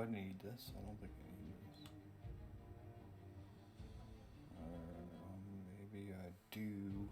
need this? I don't think I need this. Maybe I do.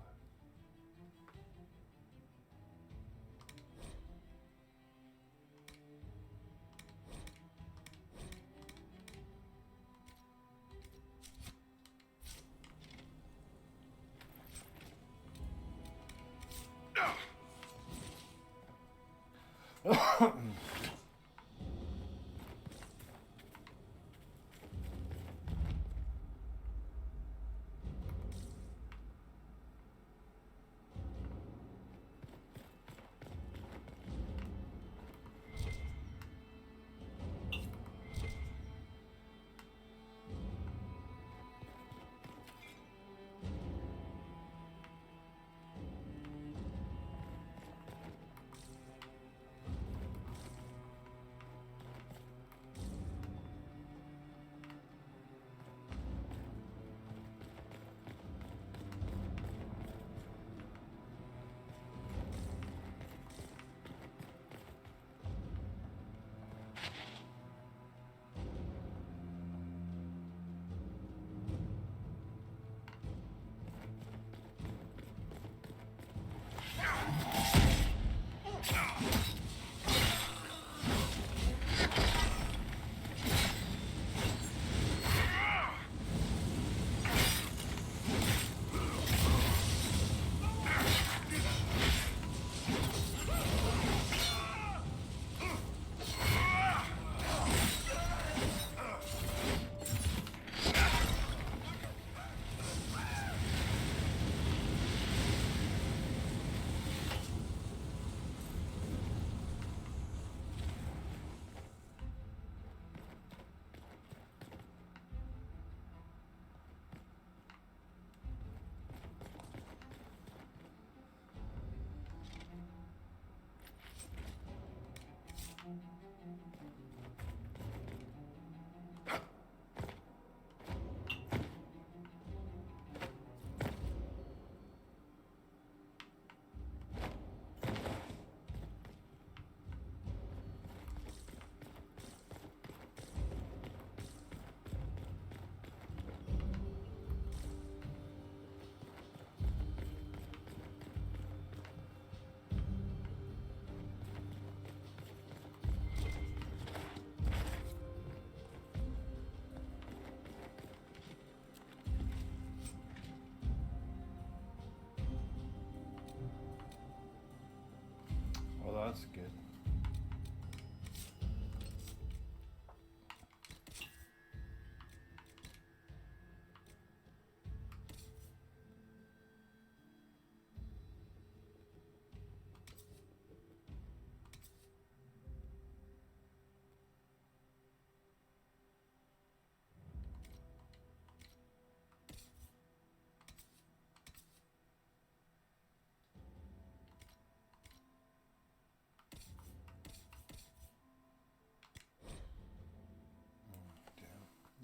Well, that's good.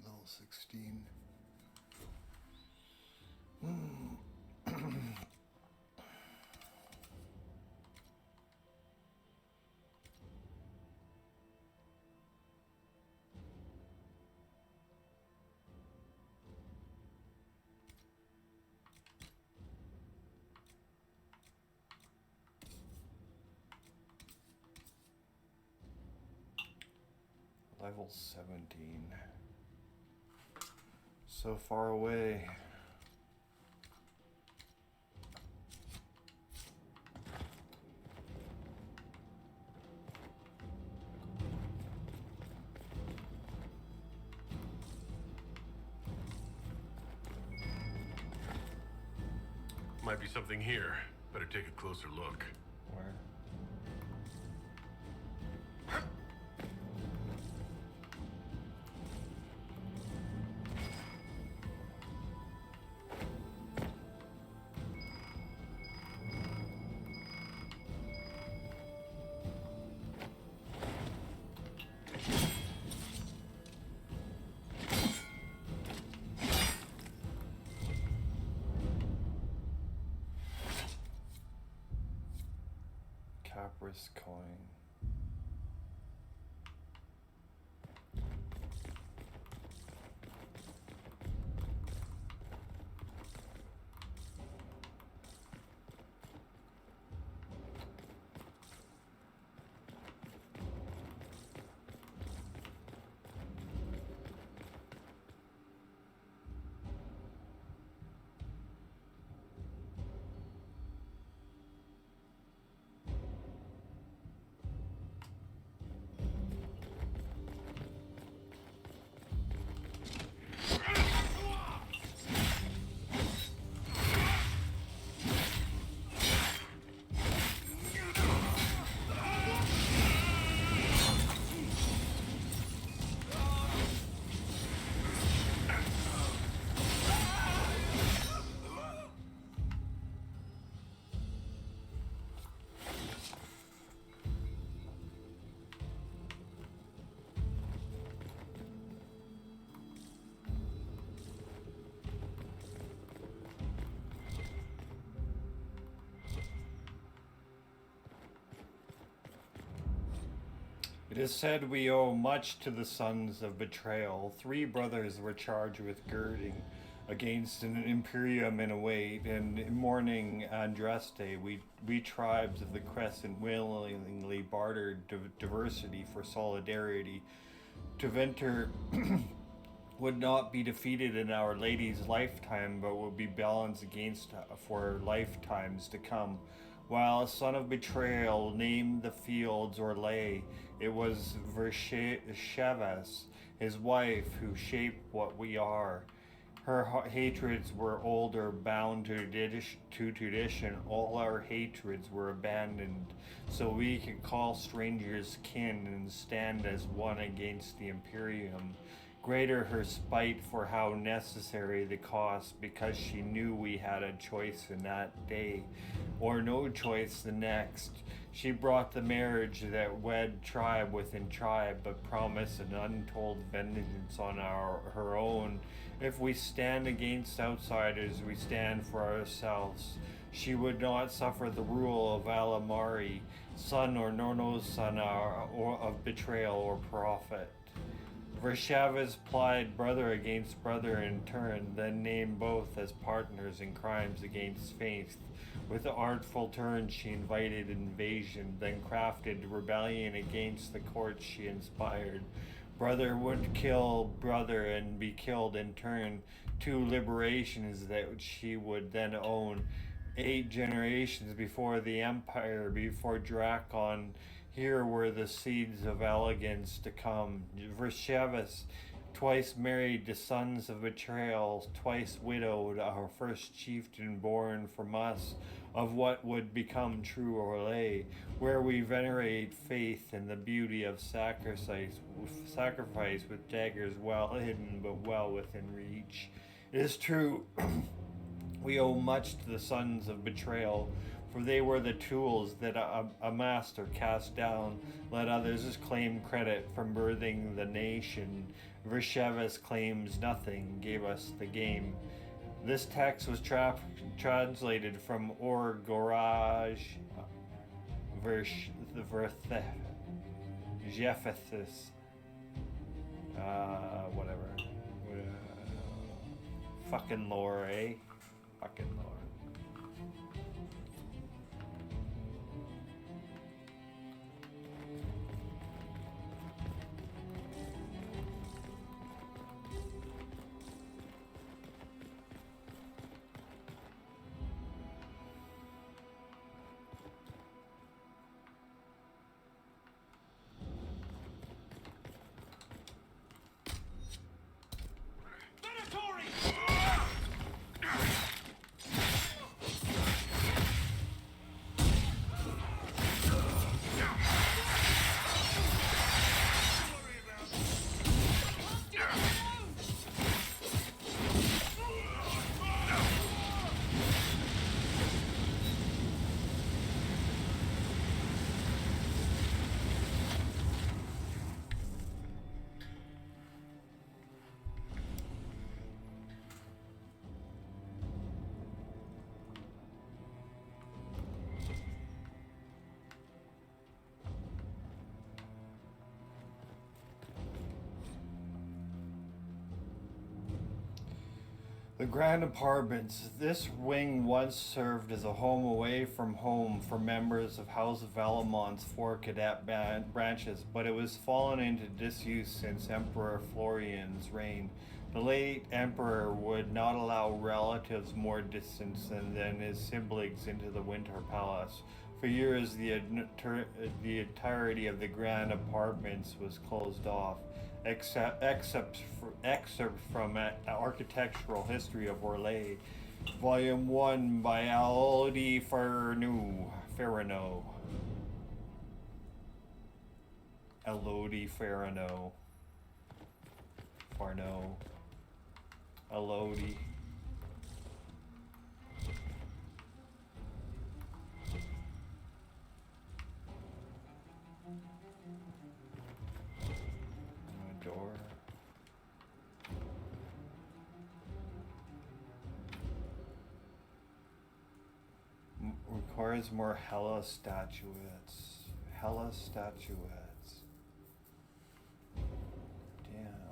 Level 16. Level 17. So far away. Might be something here. Better take a closer look. Where? Caprice coin. It is said we owe much to the sons of betrayal. 3 brothers were charged with girding against an imperium in a weight, and in mourning Andraste, we tribes of the Crescent willingly bartered diversity for solidarity. To Venter would not be defeated in Our Lady's lifetime, but would be balanced against for lifetimes to come. While a son of betrayal named the fields or lay, it was Vershavas, his wife, who shaped what we are. Her hatreds were older, bound to tradition. All our hatreds were abandoned, so we could call strangers kin and stand as one against the Imperium. Greater her spite for how necessary the cost, because she knew we had a choice in that day, or no choice the next. She brought the marriage that wed tribe within tribe, but promised an untold vengeance on her own. If we stand against outsiders, we stand for ourselves. She would not suffer the rule of Alamari, son or no son or of betrayal or profit. Vershavas plied brother against brother in turn, then named both as partners in crimes against faith. With artful turns she invited invasion, then crafted rebellion against the courts she inspired. Brother would kill brother and be killed in turn. 2 liberations that she would then own. 8 generations before the Empire, before Drakon. Here were the seeds of elegance to come. Vershavas, twice married to sons of betrayal, twice widowed, our first chieftain born from us, of what would become true Orlais, where we venerate faith and the beauty of sacrifice with daggers well hidden but well within reach. It is true, we owe much to the sons of betrayal, for they were the tools that a master cast down. Let others claim credit from birthing the nation. Vershavas claims nothing, gave us the game. This text was translated from Orgoraj Jephathus. Whatever. Fucking lore, eh? Fucking lore. The Grand Apartments. This wing once served as a home away from home for members of House of Valamont's 4 cadet branches, but it was fallen into disuse since Emperor Florian's reign. The late emperor would not allow relatives more distant than his siblings into the Winter Palace. For years, the entirety of the Grand Apartments was closed off. Excerpt from Architectural History of Orlais, Volume 1 by Elodie Farino. Elodie Farino. Elodie. Door. Requires more Hella statuettes.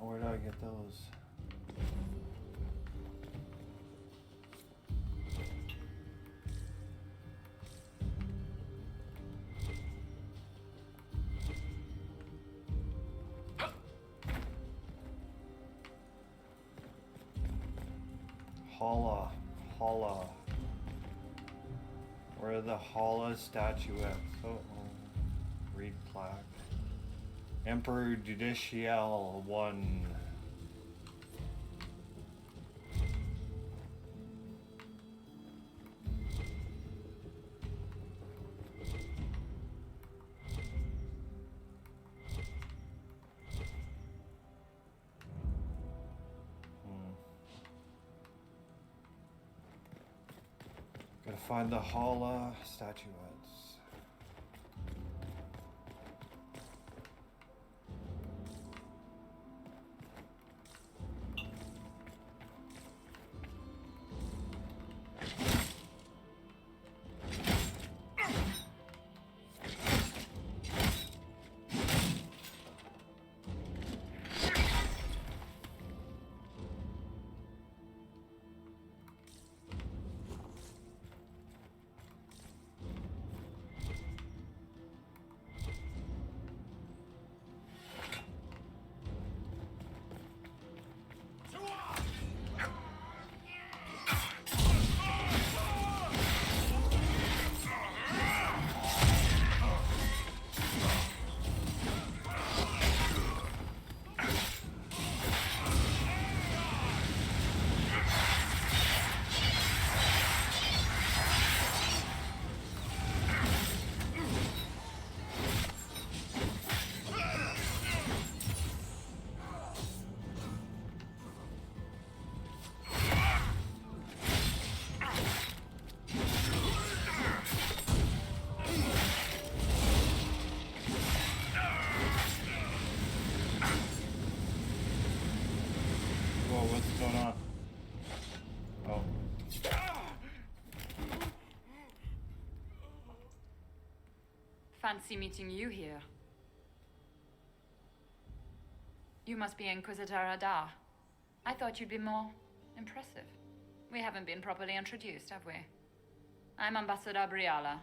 Where do I get those? Holla. Where are the Holla statuettes? Oh, read plaque. Emperor Judicial 1. Gotta find the Holla statuettes. What's going on? Oh. Fancy meeting you here. You must be Inquisitor Adar. I thought you'd be more impressive. We haven't been properly introduced, have we? I'm Ambassador Briala.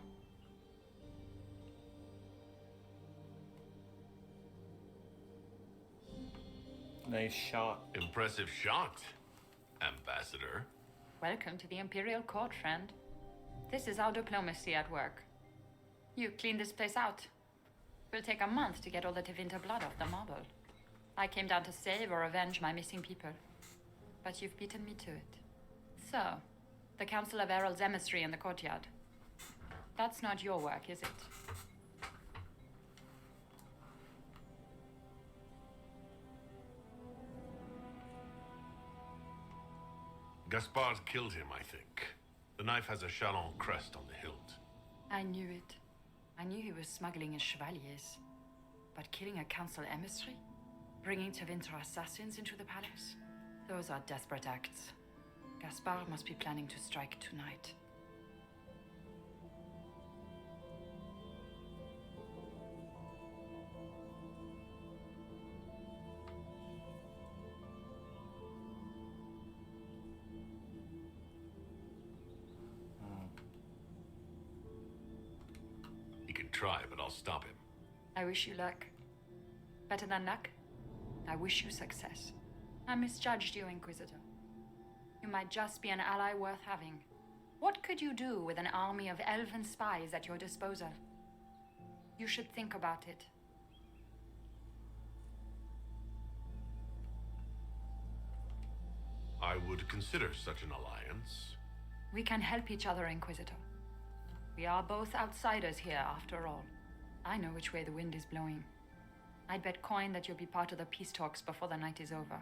Nice shot. Impressive shot, Ambassador. Welcome to the Imperial Court, friend. This is our diplomacy at work. You clean this place out. Will take a month to get all the Tevinter blood off the marble. I came down to save or avenge my missing people. But you've beaten me to it. So, the Council of Errol's emissary in the courtyard. That's not your work, is it? Gaspard killed him, I think. The knife has a Chalon crest on the hilt. I knew it. I knew he was smuggling his chevaliers. But killing a council emissary? Bringing Tevinter assassins into the palace? Those are desperate acts. Gaspard must be planning to strike tonight. He can try, but I'll stop him. I wish you luck. Better than luck? I wish you success. I misjudged you, Inquisitor. You might just be an ally worth having. What could you do with an army of elven spies at your disposal? You should think about it. I would consider such an alliance. We can help each other, Inquisitor. We are both outsiders here, after all. I know which way the wind is blowing. I'd bet coin that you'll be part of the peace talks before the night is over.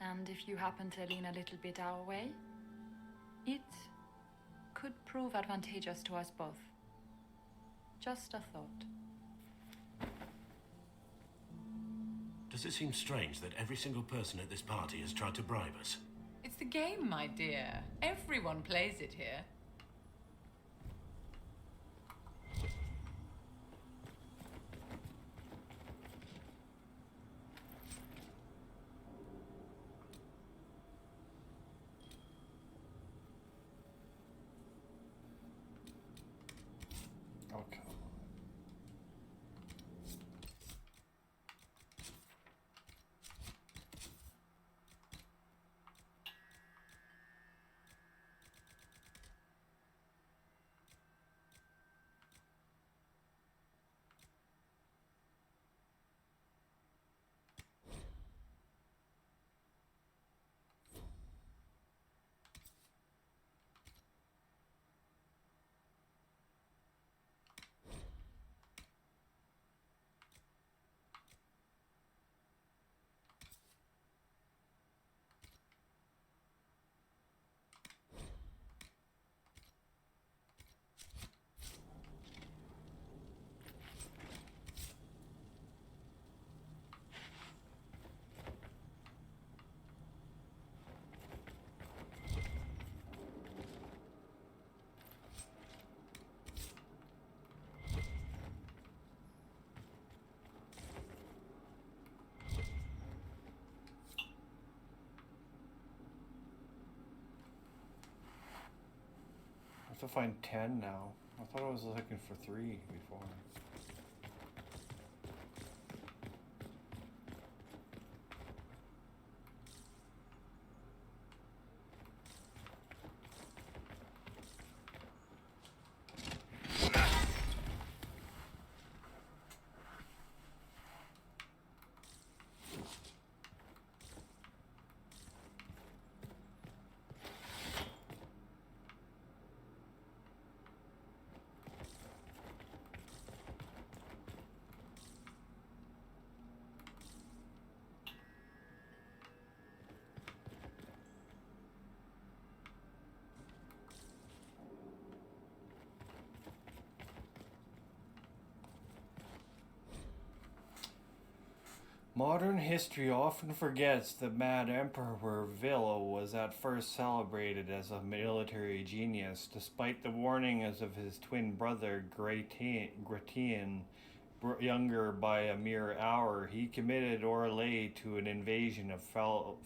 And if you happen to lean a little bit our way, it could prove advantageous to us both. Just a thought. Does it seem strange that every single person at this party has tried to bribe us? It's the game, my dear. Everyone plays it here. have to find 10 now. I thought I was looking for 3 before. Modern history often forgets that Mad Emperor Villa was at first celebrated as a military genius, despite the warnings of his twin brother Gratian, younger by a mere hour. He committed Orlais to an invasion of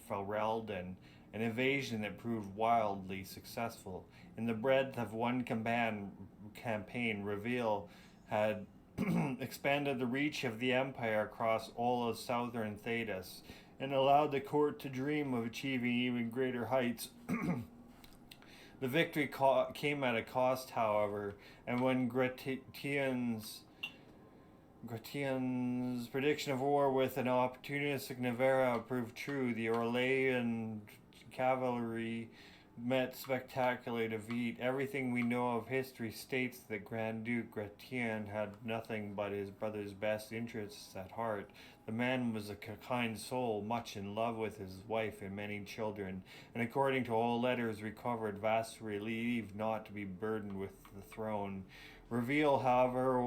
Ferelden, an invasion that proved wildly successful. In the breadth of one campaign, Reveal had expanded the reach of the empire across all of southern Thedas and allowed the court to dream of achieving even greater heights. The victory came at a cost, however, and when Gratian's prediction of war with an opportunistic Navarra proved true, the Orlean cavalry met spectacular defeat. Everything we know of history states that Grand Duke Gratian had nothing but his brother's best interests at heart. The man was a kind soul, much in love with his wife and many children, and according to all letters recovered, vastly relieved not to be burdened with the throne. Reveal, however,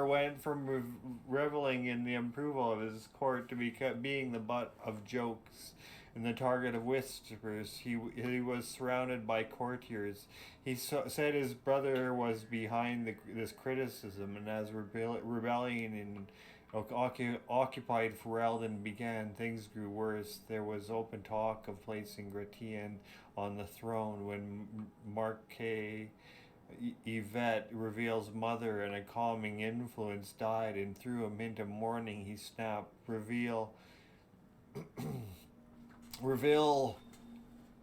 went from reveling in the approval of his court to being the butt of jokes and the target of whispers. He was surrounded by courtiers. He said his brother was behind this criticism, and as rebellion in occupied Ferelden began, things grew worse. There was open talk of placing Gratian on the throne when Marquis Yvette, Reveal's mother and a calming influence, died and threw him into mourning. He snapped. Reveal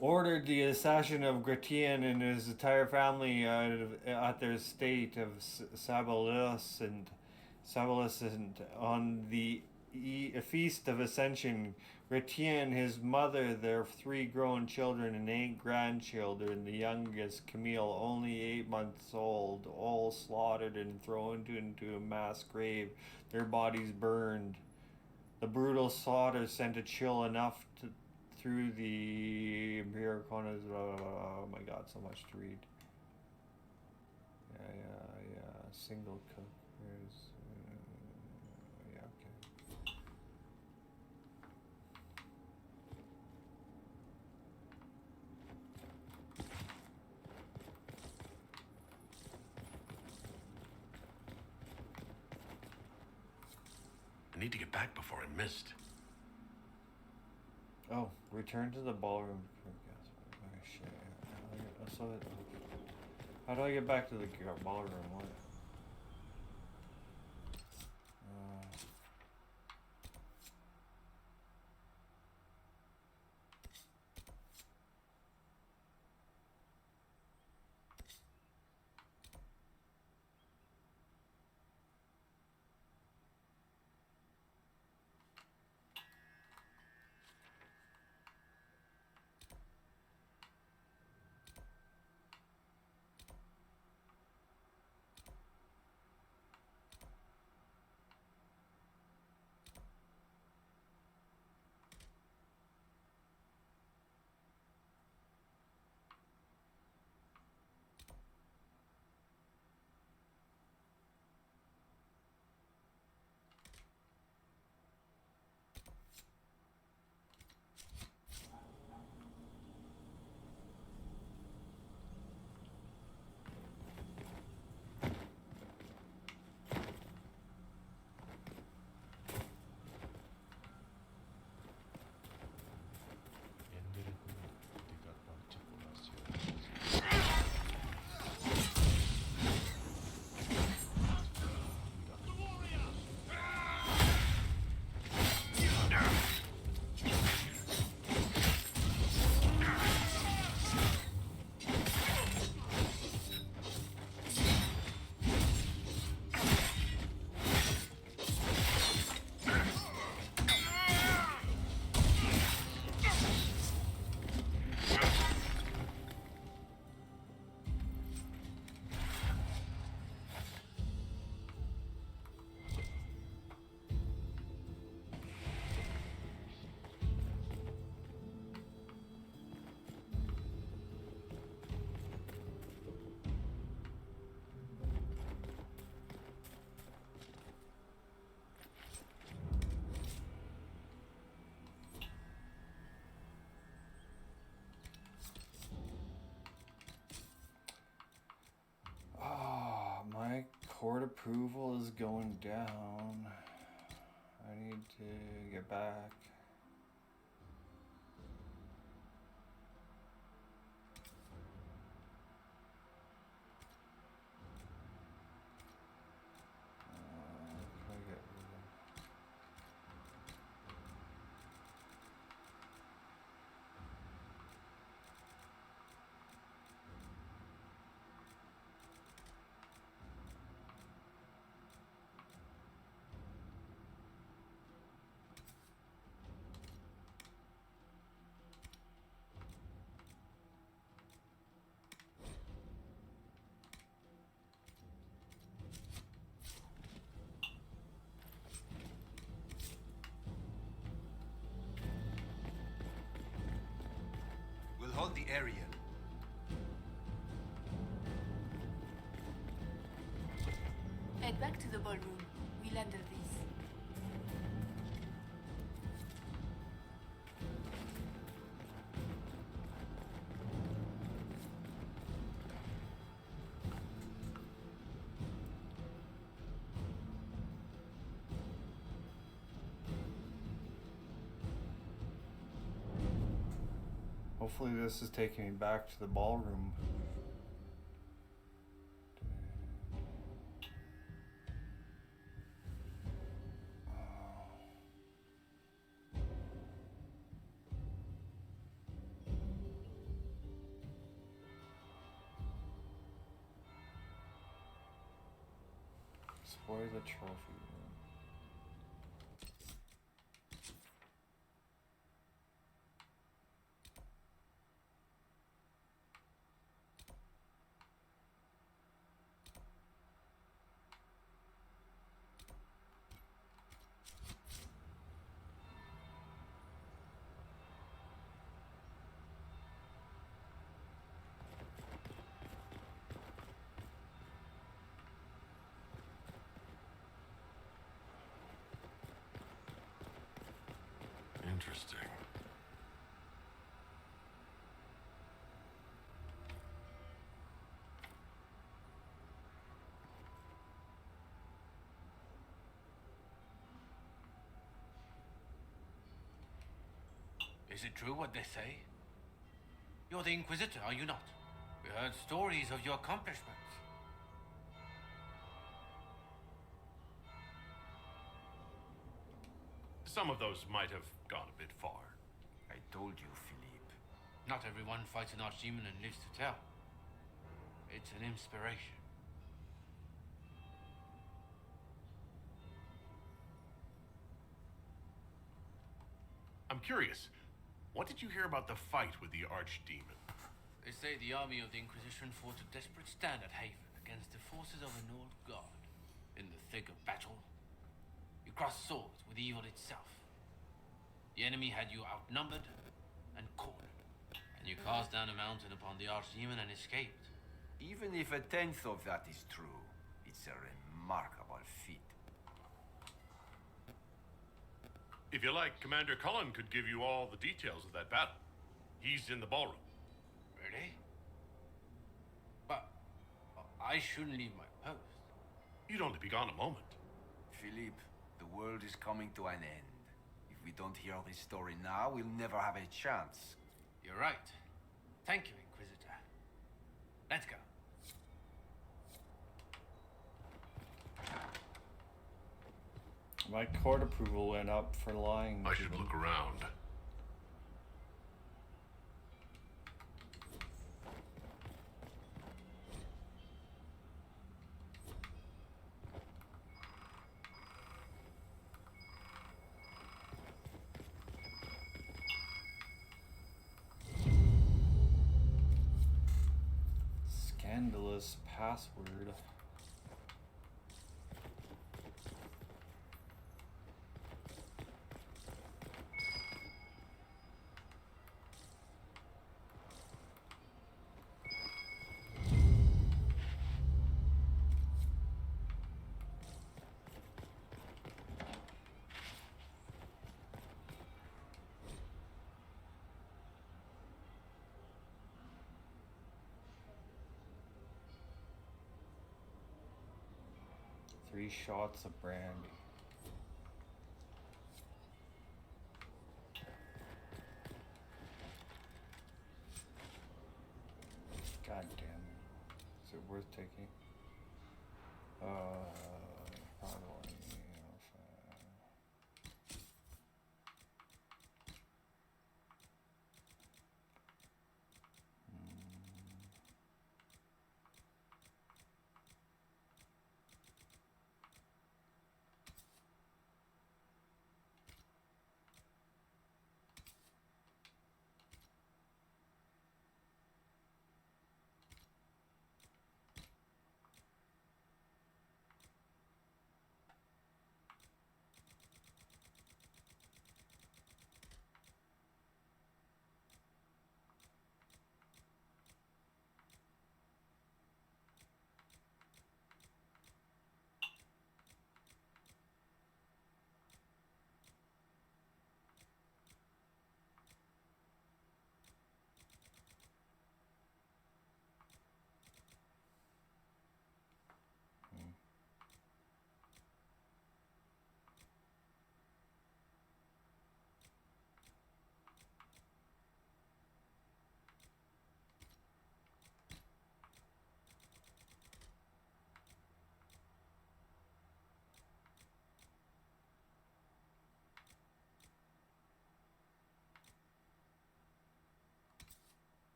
ordered the assassin of Gratian and his entire family at their estate of Sabalicent on the Feast of Ascension. Gratian, his mother, their 3 grown children, and 8 grandchildren, the youngest, Camille, only 8 months old, all slaughtered and thrown into a mass grave, their bodies burned. The brutal slaughter sent a chill enough through the Imperial corners. Oh my god, so much to read. Yeah. Single cook. There's. Yeah, okay. I need to get back before I missed. Oh, return to the ballroom. Oh, shit. How do I get back to the ballroom? What? Court approval is going down. I need to get back. Can I get rid of- We'll hold the area. Head back to the ballroom. We'll handle this. Hopefully this is taking me back to the ballroom. Explore the trophy room. Interesting. Is it true what they say? You're the Inquisitor, are you not? We heard stories of your accomplishments. Some of those might have gone a bit far. I told you, Philippe. Not everyone fights an archdemon and lives to tell. It's an inspiration. I'm curious. What did you hear about the fight with the Archdemon? They say the army of the Inquisition fought a desperate stand at Haven against the forces of an old god. In the thick of battle, you crossed swords with evil itself. The enemy had you outnumbered and cornered, and you cast down a mountain upon the Archdemon and escaped. Even if a tenth of that is true, it's a remarkable feat. If you like, Commander Cullen could give you all the details of that battle. He's in the ballroom. Really? But I shouldn't leave my post. You'd only be gone a moment. Philippe, the world is coming to an end. If we don't hear this story now, we'll never have a chance. You're right. Thank you, Inquisitor. Let's go. My court approval went up for lying. I to should them. look around. Scandalous password. 3 shots of brandy. God damn it. Is it worth taking? Probably.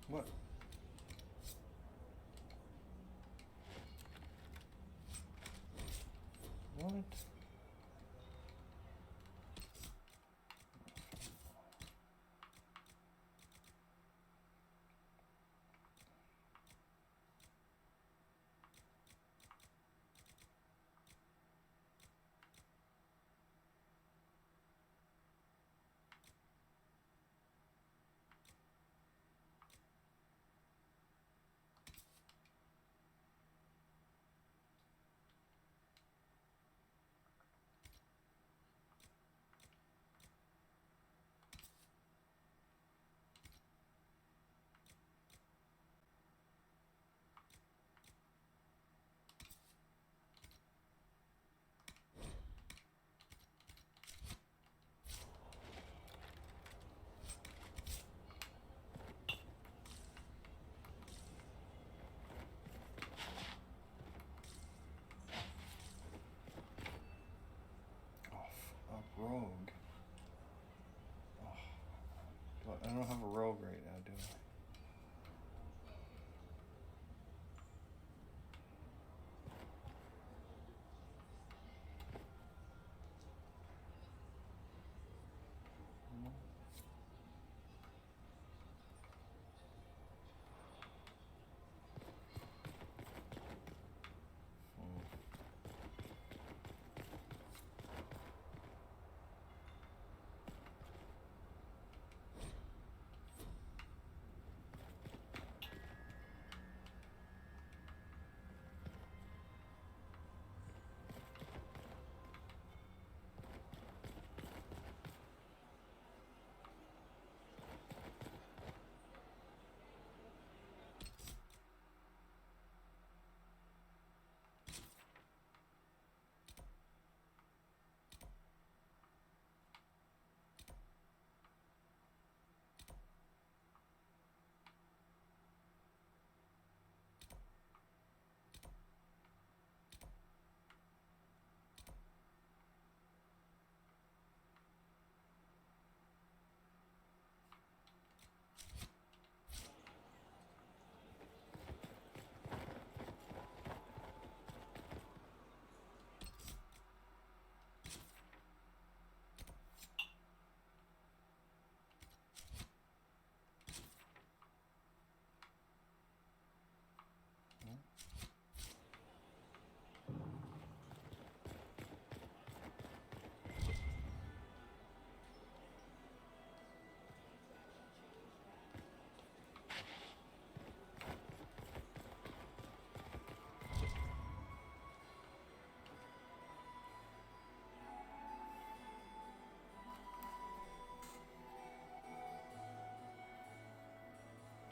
What? What? Rogue. Oh. I don't have a rogue right now, do I?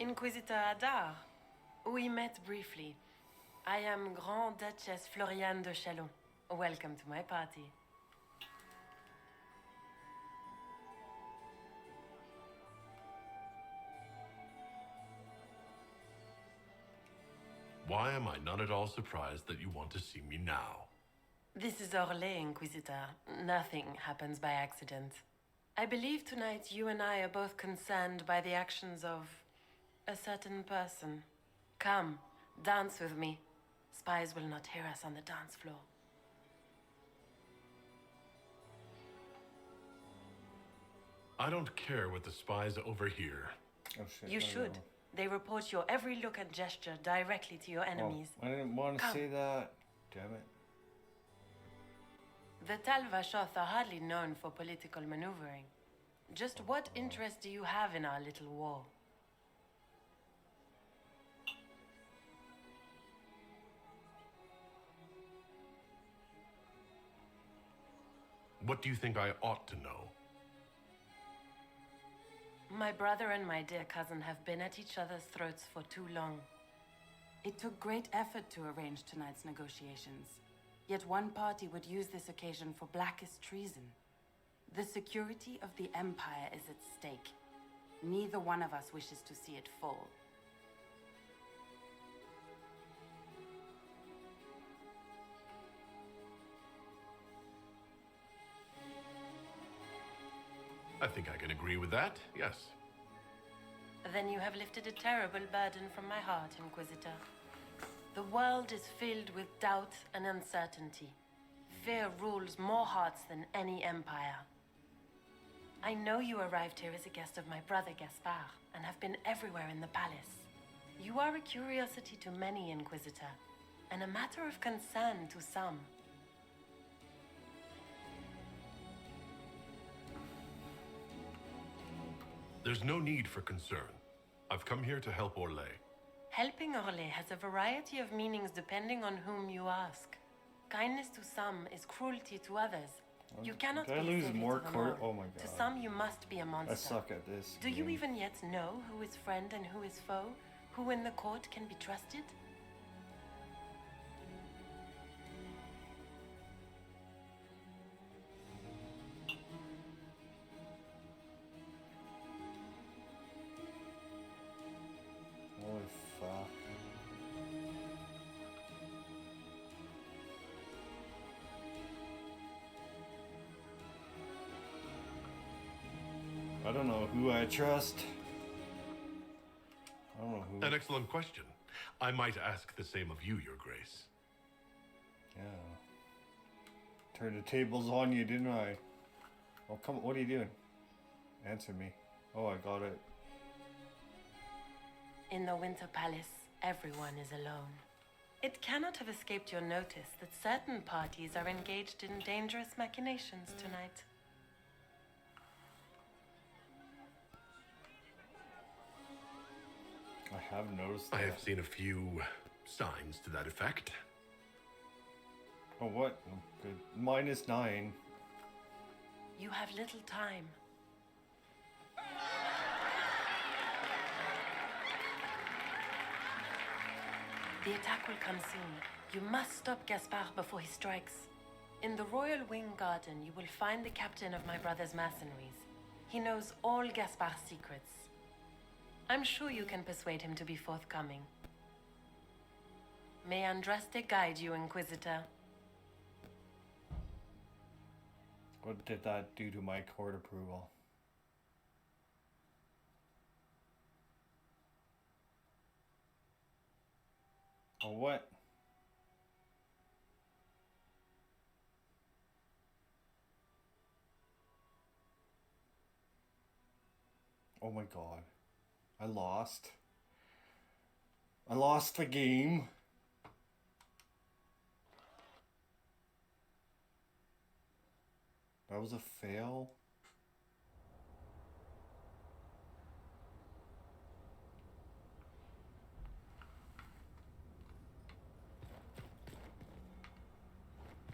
Inquisitor Adar. We met briefly. I am Grand Duchess Floriane de Chalon. Welcome to my party. Why am I not at all surprised that you want to see me now? This is Orlais, Inquisitor. Nothing happens by accident. I believe tonight you and I are both concerned by the actions of a certain person. Come, dance with me. Spies will not hear us on the dance floor. I don't care what the spies overhear. Oh shit. You I should. know. They report your every look and gesture directly to your enemies. Oh, I didn't want to Come. say that. Damn it. The Tal Vashoth are hardly known for political maneuvering. Just what interest do you have in our little war? What do you think I ought to know? My brother and my dear cousin have been at each other's throats for too long. It took great effort to arrange tonight's negotiations. Yet one party would use this occasion for blackest treason. The security of the Empire is at stake. Neither one of us wishes to see it fall. I think I can agree with that, yes. Then you have lifted a terrible burden from my heart, Inquisitor. The world is filled with doubt and uncertainty. Fear rules more hearts than any empire. I know you arrived here as a guest of my brother Gaspard, and have been everywhere in the palace. You are a curiosity to many, Inquisitor, and a matter of concern to some. There's no need for concern. I've come here to help Orlais. Helping Orlais has a variety of meanings depending on whom you ask. Kindness to some is cruelty to others. You cannot Did I be lose savior more to them court? all. Oh my To god. some you must be a monster. I suck at this. Do you game. even yet know who is friend and who is foe? Who in the court can be trusted? Holy fuck. I don't know who I trust. I don't know who. An excellent question. I might ask the same of you, Your Grace. Yeah. Turned the tables on you, didn't I? Oh, come on. What are you doing? Answer me. Oh, I got it. In the Winter Palace, everyone is alone. It cannot have escaped your notice that certain parties are engaged in dangerous machinations tonight. I have noticed that. I have seen a few signs to that effect. Oh, what? Oh, good. -9. You have little time. The attack will come soon. You must stop Gaspard before he strikes. In the Royal Wing Garden, you will find the captain of my brother's mercenaries. He knows all Gaspard's secrets. I'm sure you can persuade him to be forthcoming. May Andraste guide you, Inquisitor. What did that do to my court approval? Oh, what? Oh my god. I lost. I lost the game. That was a fail.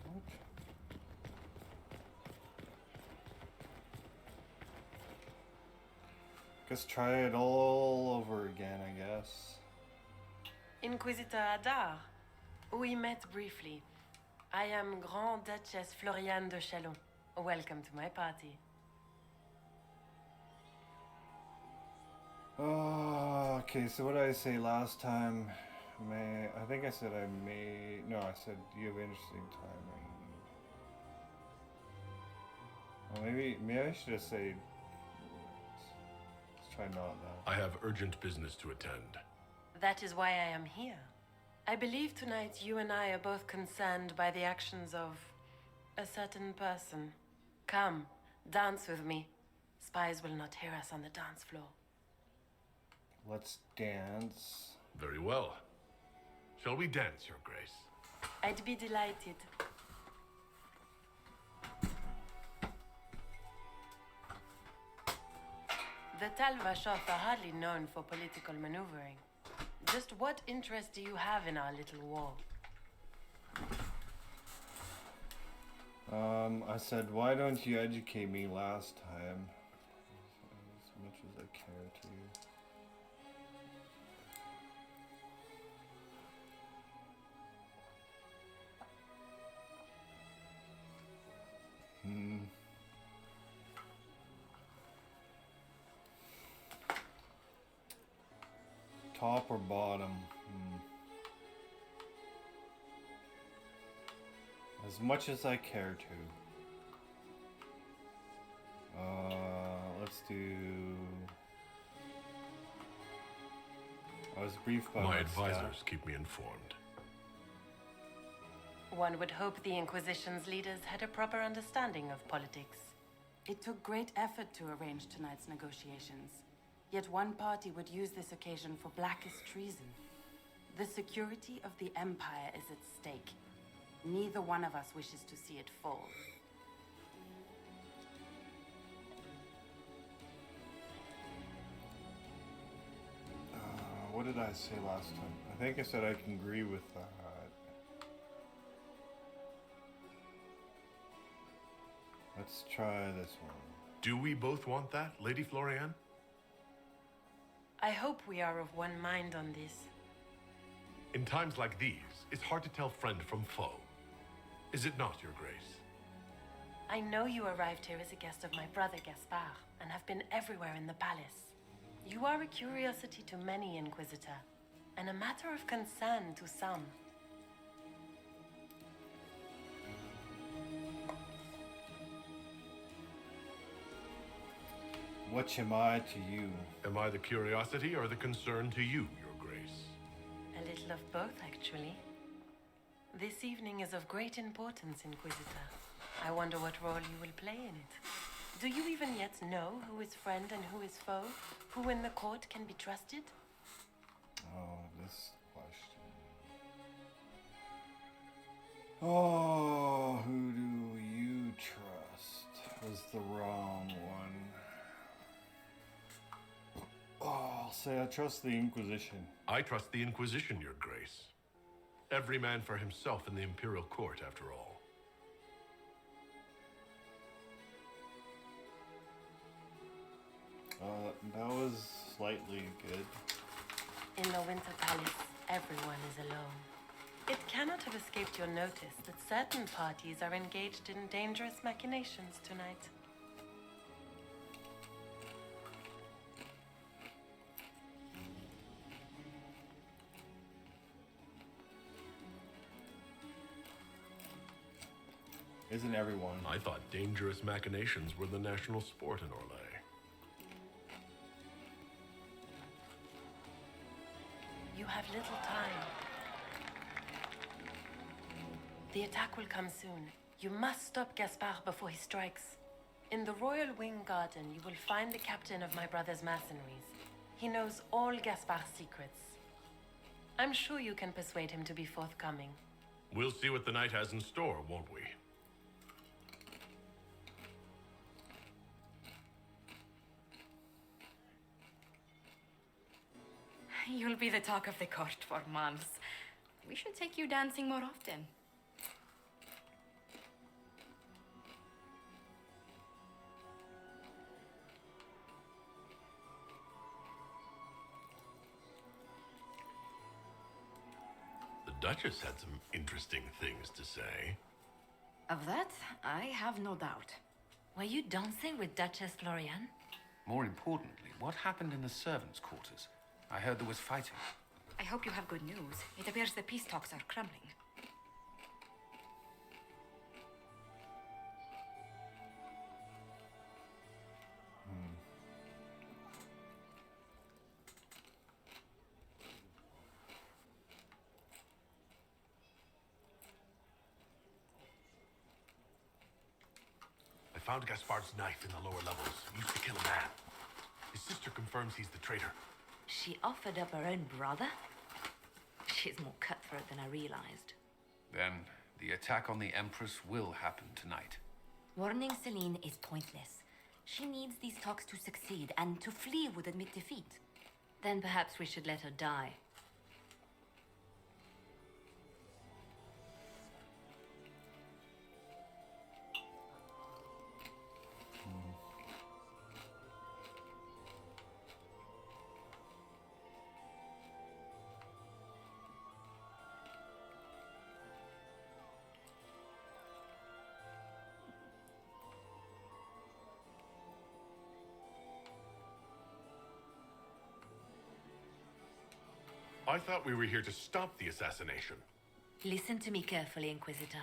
What? Guess try it all over again, I guess. Inquisitor Adar. We met briefly. I am Grand Duchess Floriane de Chalon. Welcome to my party. Oh, okay, so what did I say last time? I think I said no, I said you have interesting timing. Well, maybe I should have said, let's try not that. I have urgent business to attend. That is why I am here. I believe tonight you and I are both concerned by the actions of a certain person. Come, dance with me. Spies will not hear us on the dance floor. Let's dance. Very well. Shall we dance, Your Grace? I'd be delighted. The Talvashoth are hardly known for political maneuvering. Just what interest do you have in our little war? I said, why don't you educate me last time? As much as I care to. Top or bottom? As much as I care to. Let's do... I was briefed by My staff. advisors keep me informed. One would hope the Inquisition's leaders had a proper understanding of politics. It took great effort to arrange tonight's negotiations. Yet one party would use this occasion for blackest treason. The security of the Empire is at stake. Neither one of us wishes to see it fall. What did I say last time? I think I said I can agree with that. Let's try this one. Do we both want that, Lady Floriane? I hope we are of one mind on this. In times like these, it's hard to tell friend from foe. Is it not, Your Grace? I know you arrived here as a guest of my brother Gaspard, and have been everywhere in the palace. You are a curiosity to many, Inquisitor, and a matter of concern to some. What am I to you? Am I the curiosity or the concern to you, Your Grace? A little of both, actually. This evening is of great importance, Inquisitor. I wonder what role you will play in it. Do you even yet know who is friend and who is foe? Who in the court can be trusted? Oh, this question. Oh, who do you trust? Was the wrong one. Oh, I'll say I trust the Inquisition. I trust the Inquisition, Your Grace. Every man for himself in the Imperial Court, after all. That was slightly good. In the Winter Palace, everyone is alone. It cannot have escaped your notice that certain parties are engaged in dangerous machinations tonight. Isn't everyone? I thought dangerous machinations were the national sport in Orlais. You have little time. The attack will come soon. You must stop Gaspard before he strikes. In the Royal Wing Garden, you will find the captain of my brother's mercenaries. He knows all Gaspard's secrets. I'm sure you can persuade him to be forthcoming. We'll see what the night has in store, won't we? You'll be the talk of the court for months. We should take you dancing more often. Duchess had some interesting things to say. Of that, I have no doubt. Were you dancing with Duchess Florian? More importantly, what happened in the servants' quarters? I heard there was fighting. I hope you have good news. It appears the peace talks are crumbling. I found Gaspard's knife in the lower levels, used to kill a man. His sister confirms he's the traitor. She offered up her own brother? She's more cutthroat than I realized. Then, the attack on the Empress will happen tonight. Warning Celine is pointless. She needs these talks to succeed, and to flee would admit defeat. Then perhaps we should let her die. I thought we were here to stop the assassination. Listen to me carefully, Inquisitor.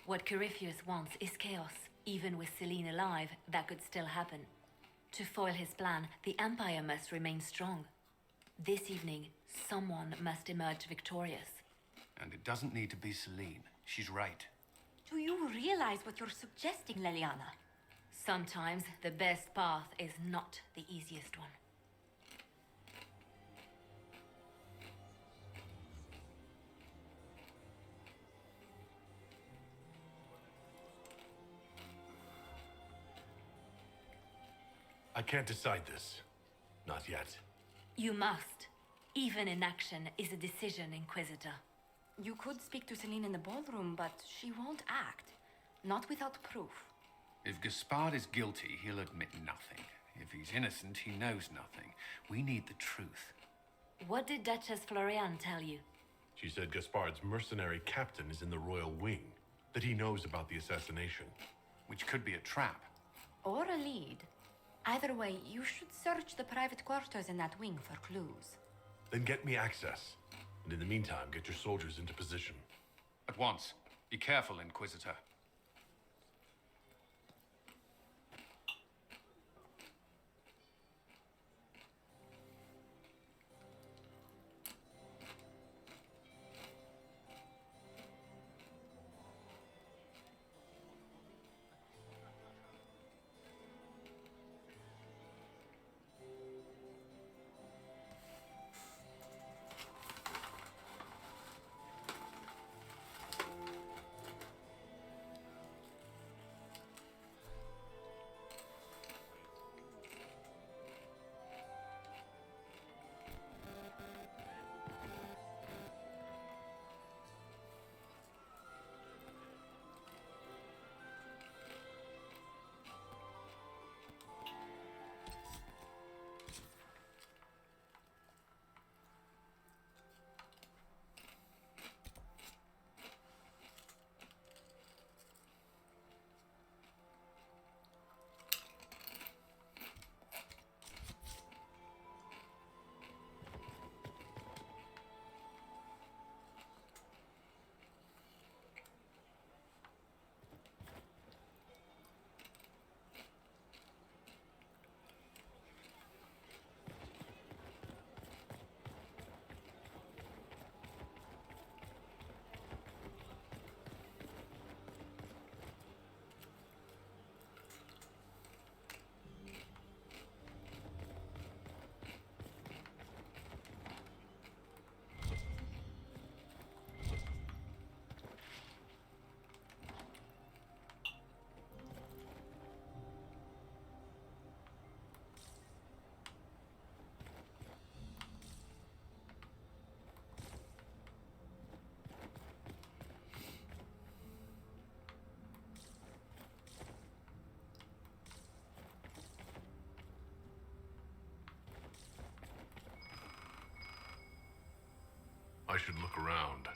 What Corypheus wants is chaos. Even with Celine alive, that could still happen. To foil his plan, the Empire must remain strong. This evening, someone must emerge victorious. And it doesn't need to be Celine. She's right. Do you realize what you're suggesting, Leliana? Sometimes the best path is not the easiest one. I can't decide this. Not yet. You must. Even inaction is a decision, Inquisitor. You could speak to Celine in the ballroom, but she won't act. Not without proof. If Gaspard is guilty, he'll admit nothing. If he's innocent, he knows nothing. We need the truth. What did Duchess Florian tell you? She said Gaspard's mercenary captain is in the royal wing, that he knows about the assassination. Which could be a trap. Or a lead. Either way, you should search the private quarters in that wing for clues. Then get me access. And in the meantime, get your soldiers into position. At once. Be careful, Inquisitor. I should look around.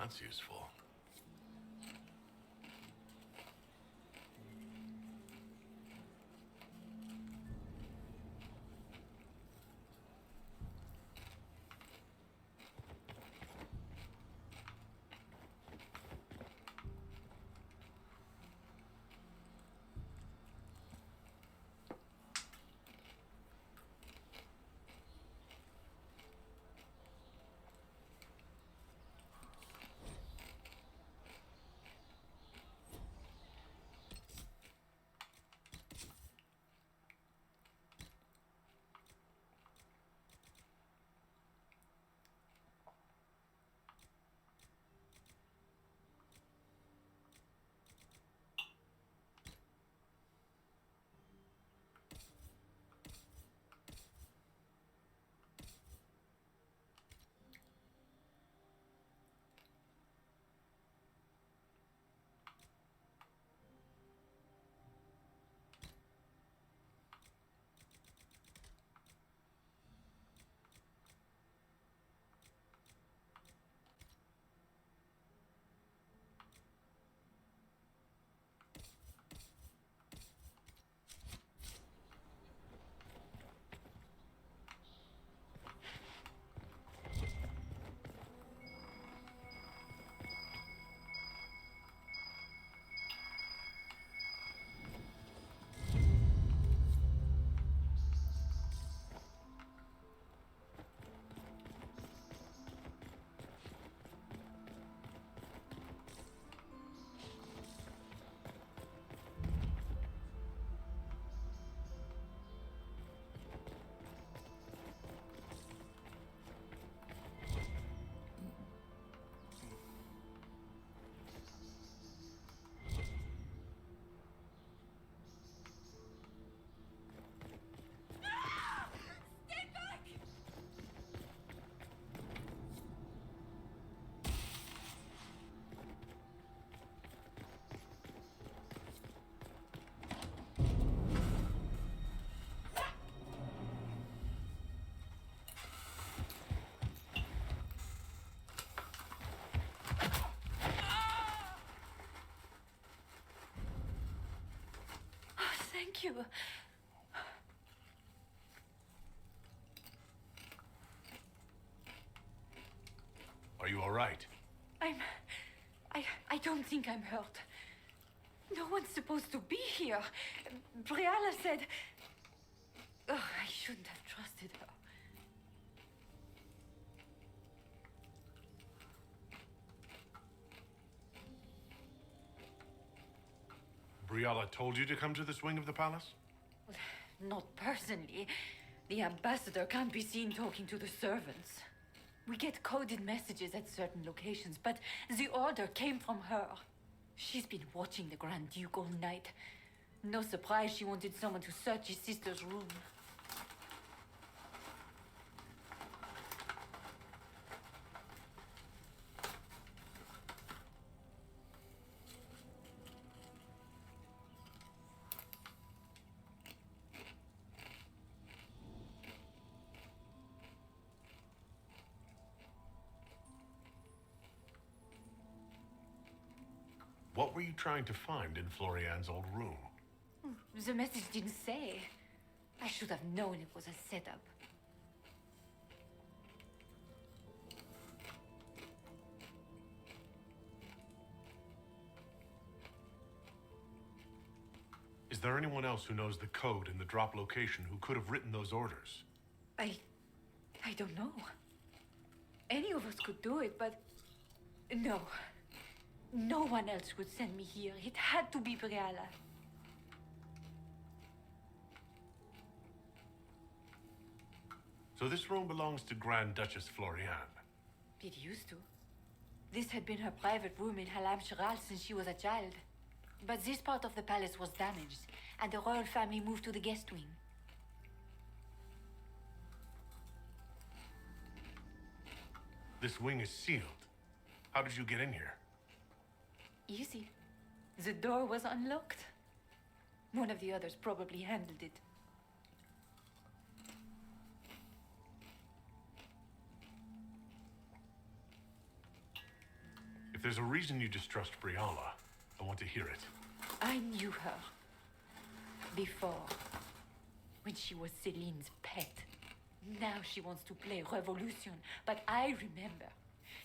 That's useful. Thank you. Are you all right? I don't think I'm hurt. No one's supposed to be here. Briella said... Oh, I shouldn't have trusted her. Briella told you to come to this wing of the palace? Well, not personally. The ambassador can't be seen talking to the servants. We get coded messages at certain locations, but the order came from her. She's been watching the Grand Duke all night. No surprise she wanted someone to search his sister's room. What were you trying to find in Florian's old room? The message didn't say. I should have known it was a setup. Is there anyone else who knows the code in the drop location who could have written those orders? I don't know. Any of us could do it, but... No. No one else would send me here. It had to be Briella. So this room belongs to Grand Duchess Florian. It used to. This had been her private room in Halam Shiral since she was a child. But this part of the palace was damaged, and the royal family moved to the guest wing. This wing is sealed. How did you get in here? Easy. The door was unlocked. One of the others probably handled it. there's a reason you distrust Briala, I want to hear it. I knew her before, when she was Celine's pet. Now she wants to play revolution, but I remember.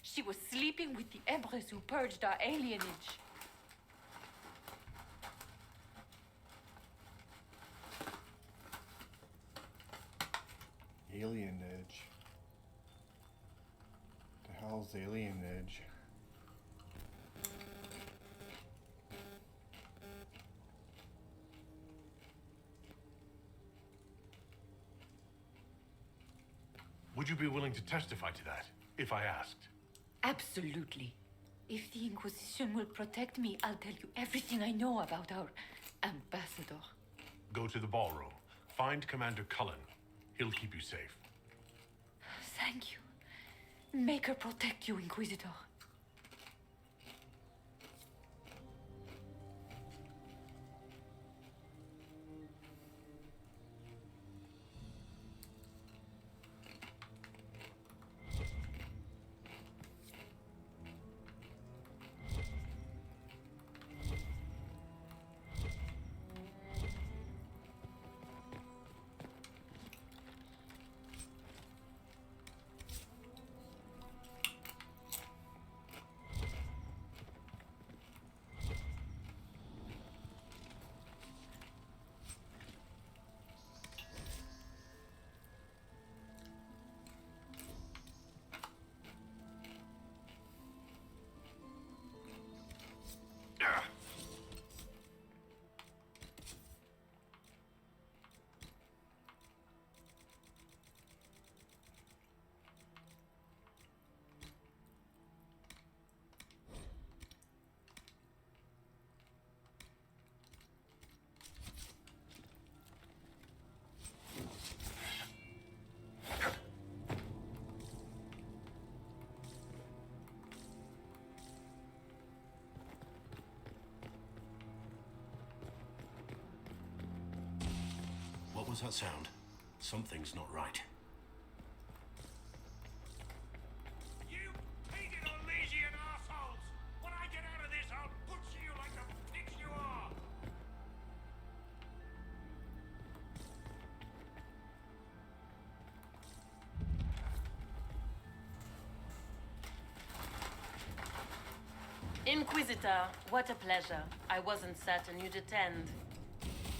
She was sleeping with the Empress who purged our alienage. Alienage. The hell's alienage? Would you be willing to testify to that, if I asked? Absolutely. If the Inquisition will protect me, I'll tell you everything I know about our ambassador. Go to the ballroom. Find Commander Cullen. He'll keep you safe. Thank you. Make her protect you, Inquisitor. What was that sound? Something's not right. You hated Elysian assholes! When I get out of this, I'll butcher you like the pigs you are! Inquisitor, what a pleasure. I wasn't certain you'd attend.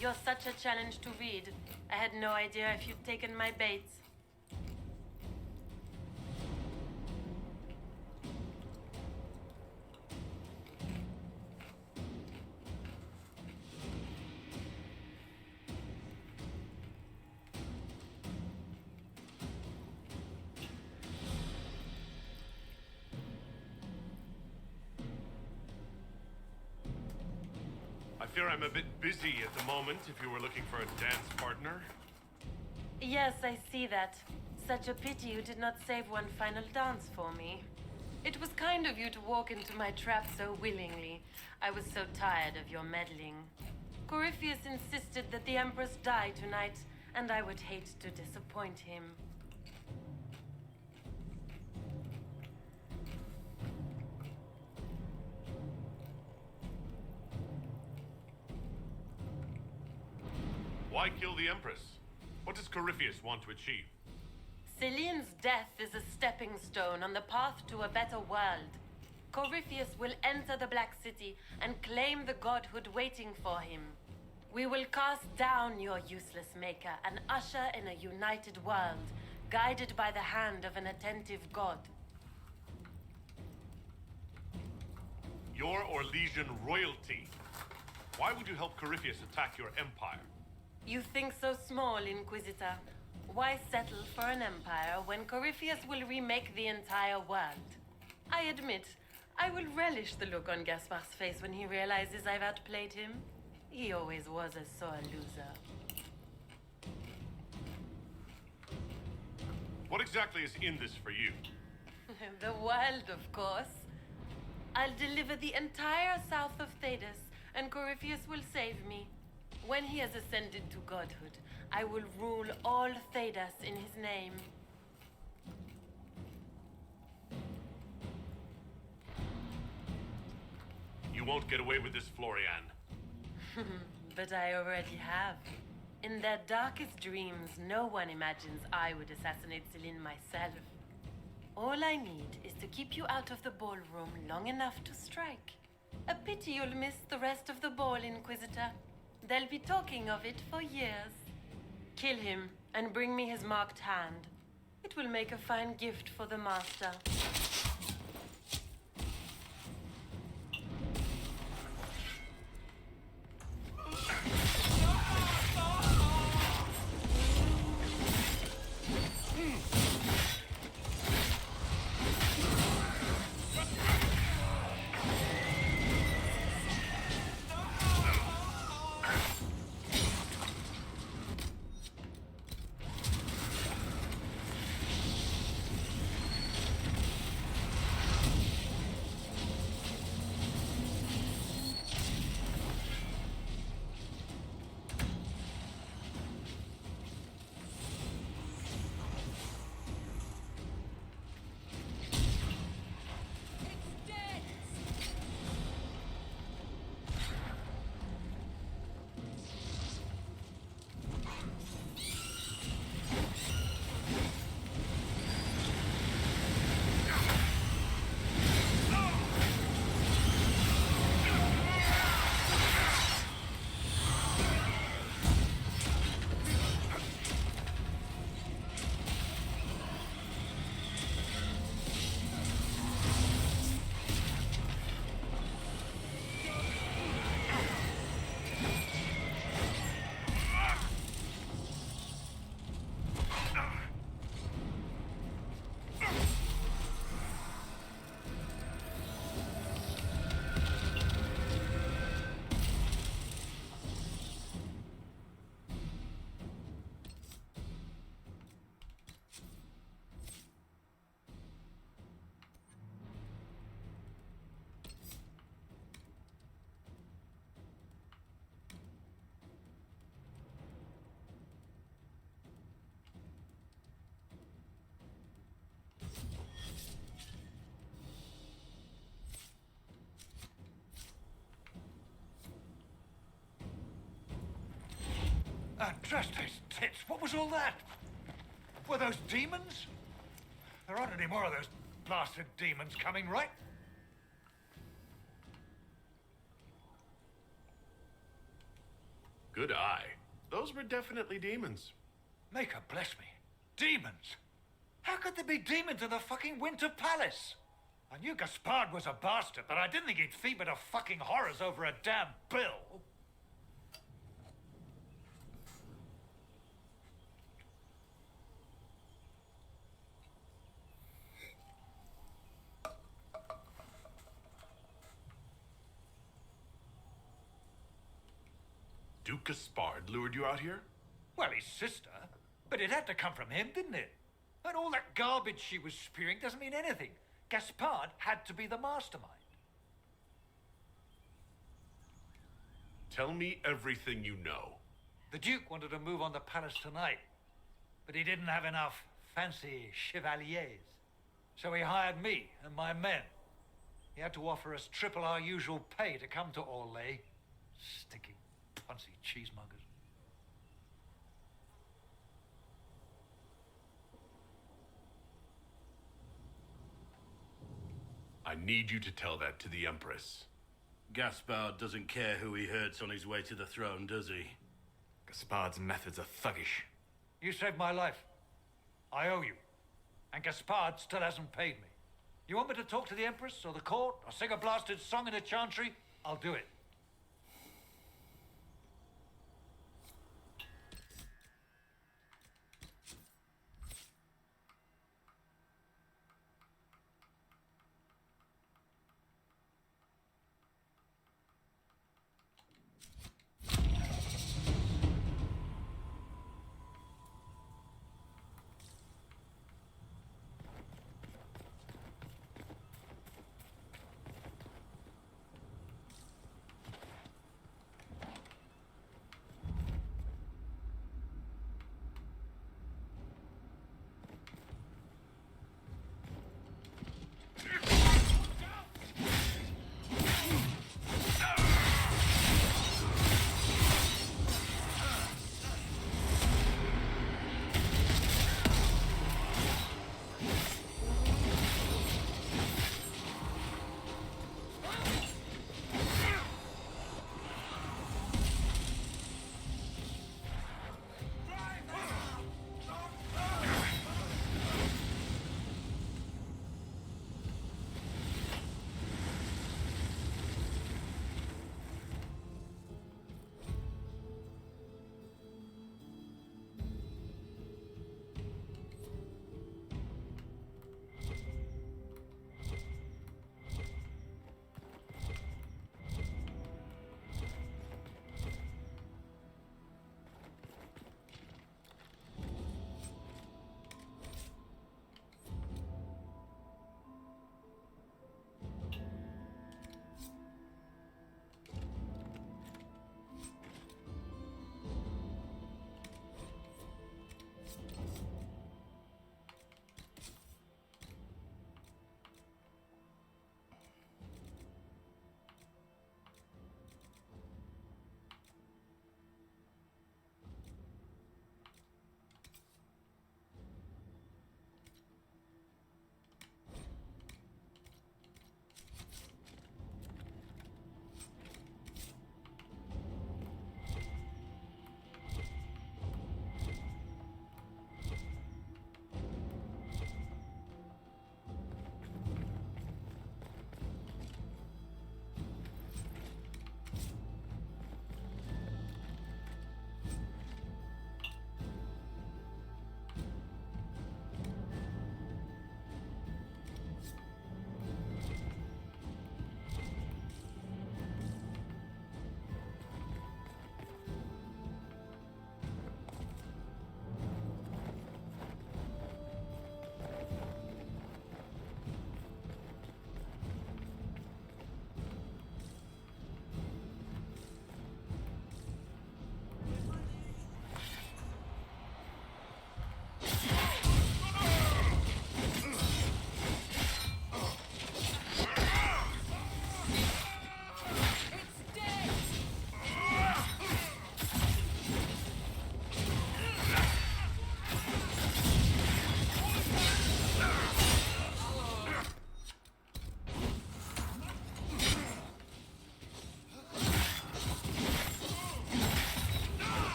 You're such a challenge to read. I had no idea if you'd taken my baits. I fear I'm a bit busy at the moment if you were looking for a dance partner. Yes, I see that. Such a pity you did not save one final dance for me. It was kind of you to walk into my trap so willingly. I was so tired of your meddling. Corypheus insisted that the Empress die tonight, and I would hate to disappoint him. Why kill the Empress? What does Corypheus want to achieve? Celine's death is a stepping stone on the path to a better world. Corypheus will enter the Black City and claim the godhood waiting for him. We will cast down your useless maker and usher in a united world, guided by the hand of an attentive god. You're Orlesian royalty. Why would you help Corypheus attack your empire? You think so small, Inquisitor. Why settle for an empire when Corypheus will remake the entire world? I admit, I will relish the look on Gaspar's face when he realizes I've outplayed him. He always was a sore loser. What exactly is in this for you? The world, of course. I'll deliver the entire south of Thedas, and Corypheus will save me. When he has ascended to godhood, I will rule all Thedas in his name. won't get away with this, Florian. But I already have. In their darkest dreams, no one imagines I would assassinate Celine myself. All I need is to keep you out of the ballroom long enough to strike. A pity you'll miss the rest of the ball, Inquisitor. They'll be talking of it for years. Kill him and bring me his marked hand. It will make a fine gift for the Master. Andraste's tits, what was all that? Were those demons? There aren't any more of those blasted demons coming, right? Good eye. Those were definitely demons. Maker bless me. Demons? How could there be demons in the fucking Winter Palace? I knew Gaspard was a bastard, but I didn't think he'd feed me to fucking horrors over a damn bill. Duke Gaspard lured you out here? Well, his sister. But it had to come from him, didn't it? And all that garbage she was spewing doesn't mean anything. Gaspard had to be the mastermind. Tell me everything you know. The Duke wanted to move on the palace tonight, but he didn't have enough fancy chevaliers. So he hired me and my men. He had to offer us triple our usual pay to come to Orlais. Sticky, punsy cheesemongers. I need you to tell that to the Empress. Gaspard doesn't care who he hurts on his way to the throne, does he? Gaspard's methods are thuggish. You saved my life. I owe you. And Gaspard still hasn't paid me. You want me to talk to the Empress or the court or sing a blasted song in a chantry? I'll do it.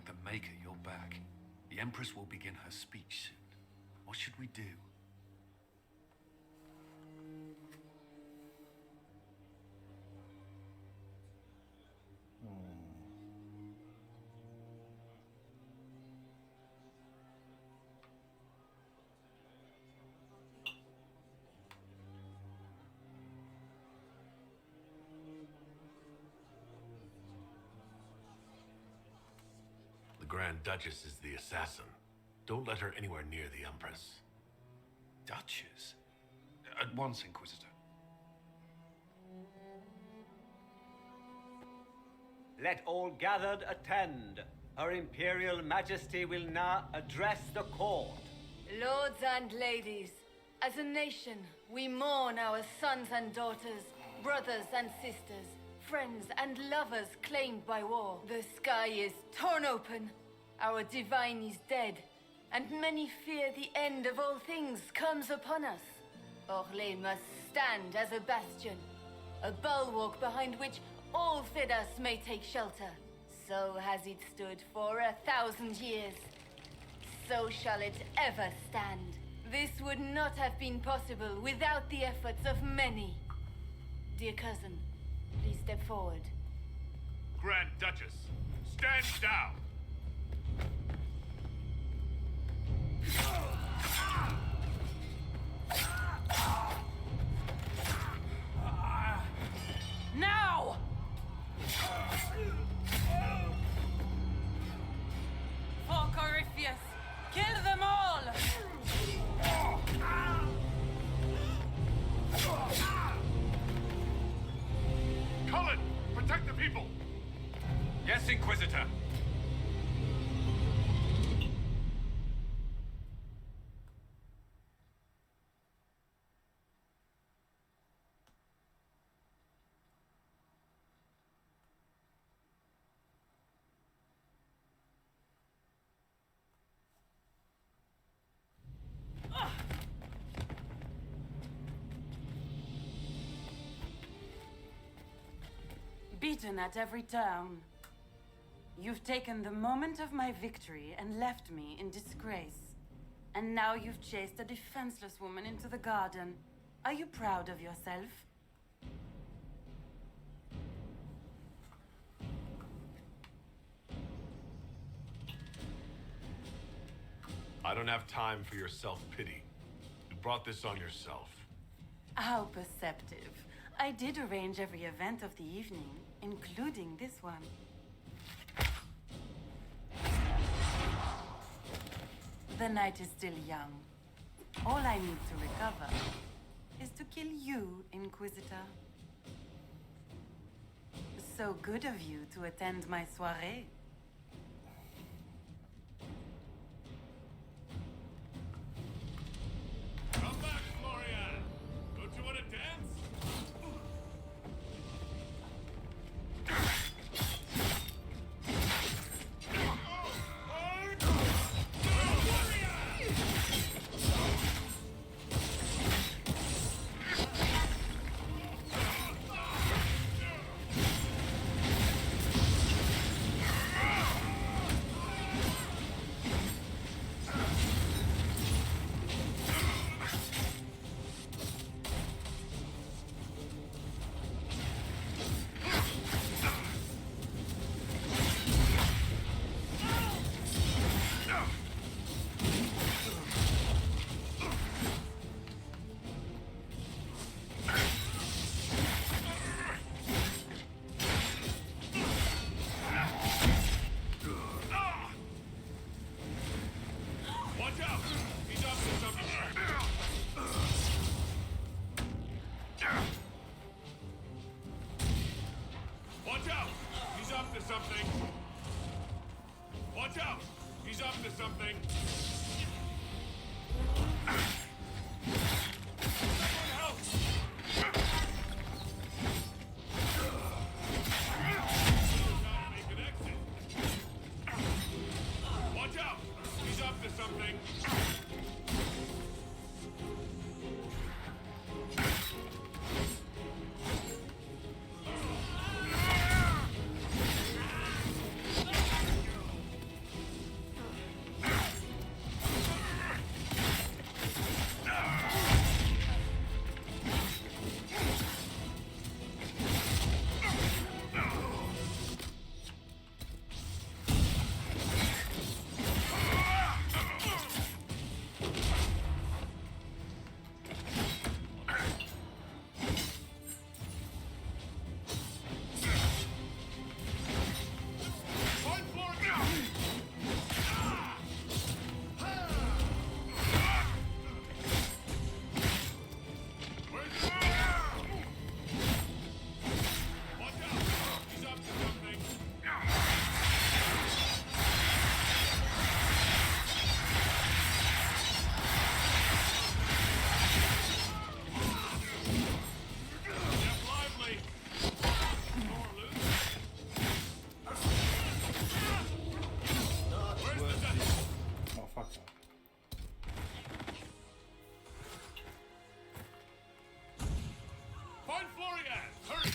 Thank the Maker you're back. The Empress will begin her speech soon. What should we do? The Grand Duchess is the assassin. Don't let her anywhere near the Empress. Duchess? At once, Inquisitor. Let all gathered attend. Her Imperial Majesty will now address the court. Lords and ladies, as a nation, we mourn our sons and daughters, brothers and sisters, friends and lovers claimed by war. The sky is torn open. Our divine is dead. And many fear the end of all things comes upon us. Orlais must stand as a bastion, a bulwark behind which all Fidas may take shelter. So has it stood for 1,000 years. So shall it ever stand. This would not have been possible without the efforts of many. Dear cousin, please step forward. Grand Duchess, stand down! Now! For Corypheus, kill them all! Cullen, protect the people! Yes, Inquisitor. Beaten at every turn. You've taken the moment of my victory and left me in disgrace. And now you've chased a defenseless woman into the garden. Are you proud of yourself? I don't have time for your self-pity. You brought this on yourself. How perceptive. I did arrange every event of the evening, including this one. The night is still young. All I need to recover is to kill you, Inquisitor. So good of you to attend my soirée. Come back, Florian! Don't you want to dance? Something. Watch out! He's up to something. Someone help! Make an exit. Watch out! He's up to something. Find Florian! Hurry!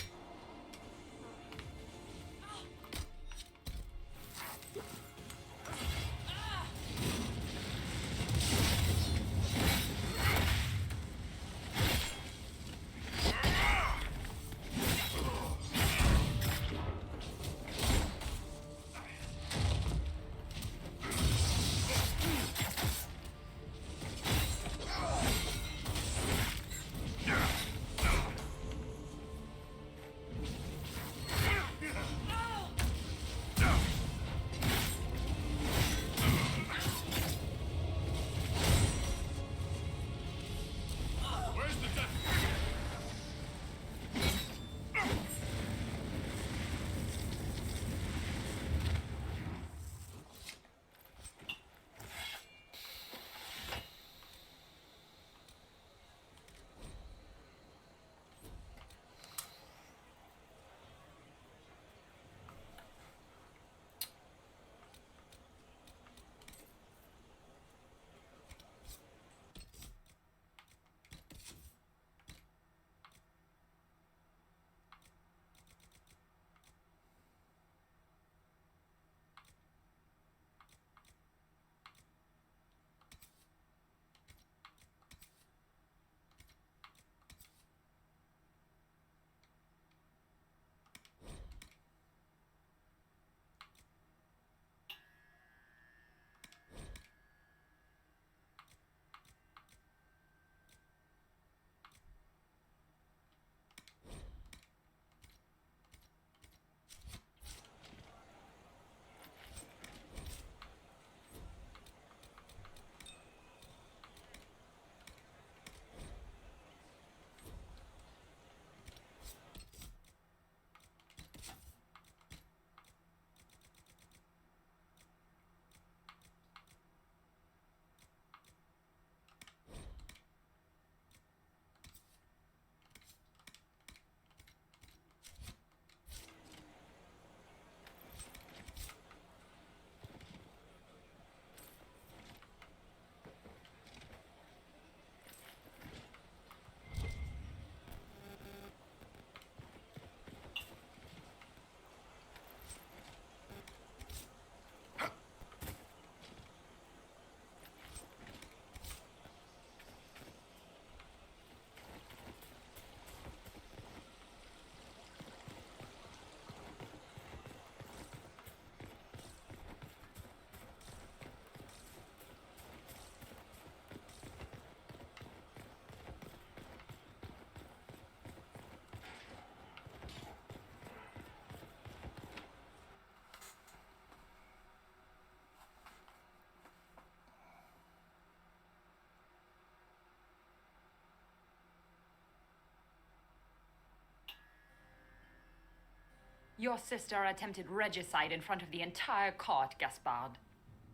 Your sister attempted regicide in front of the entire court, Gaspard.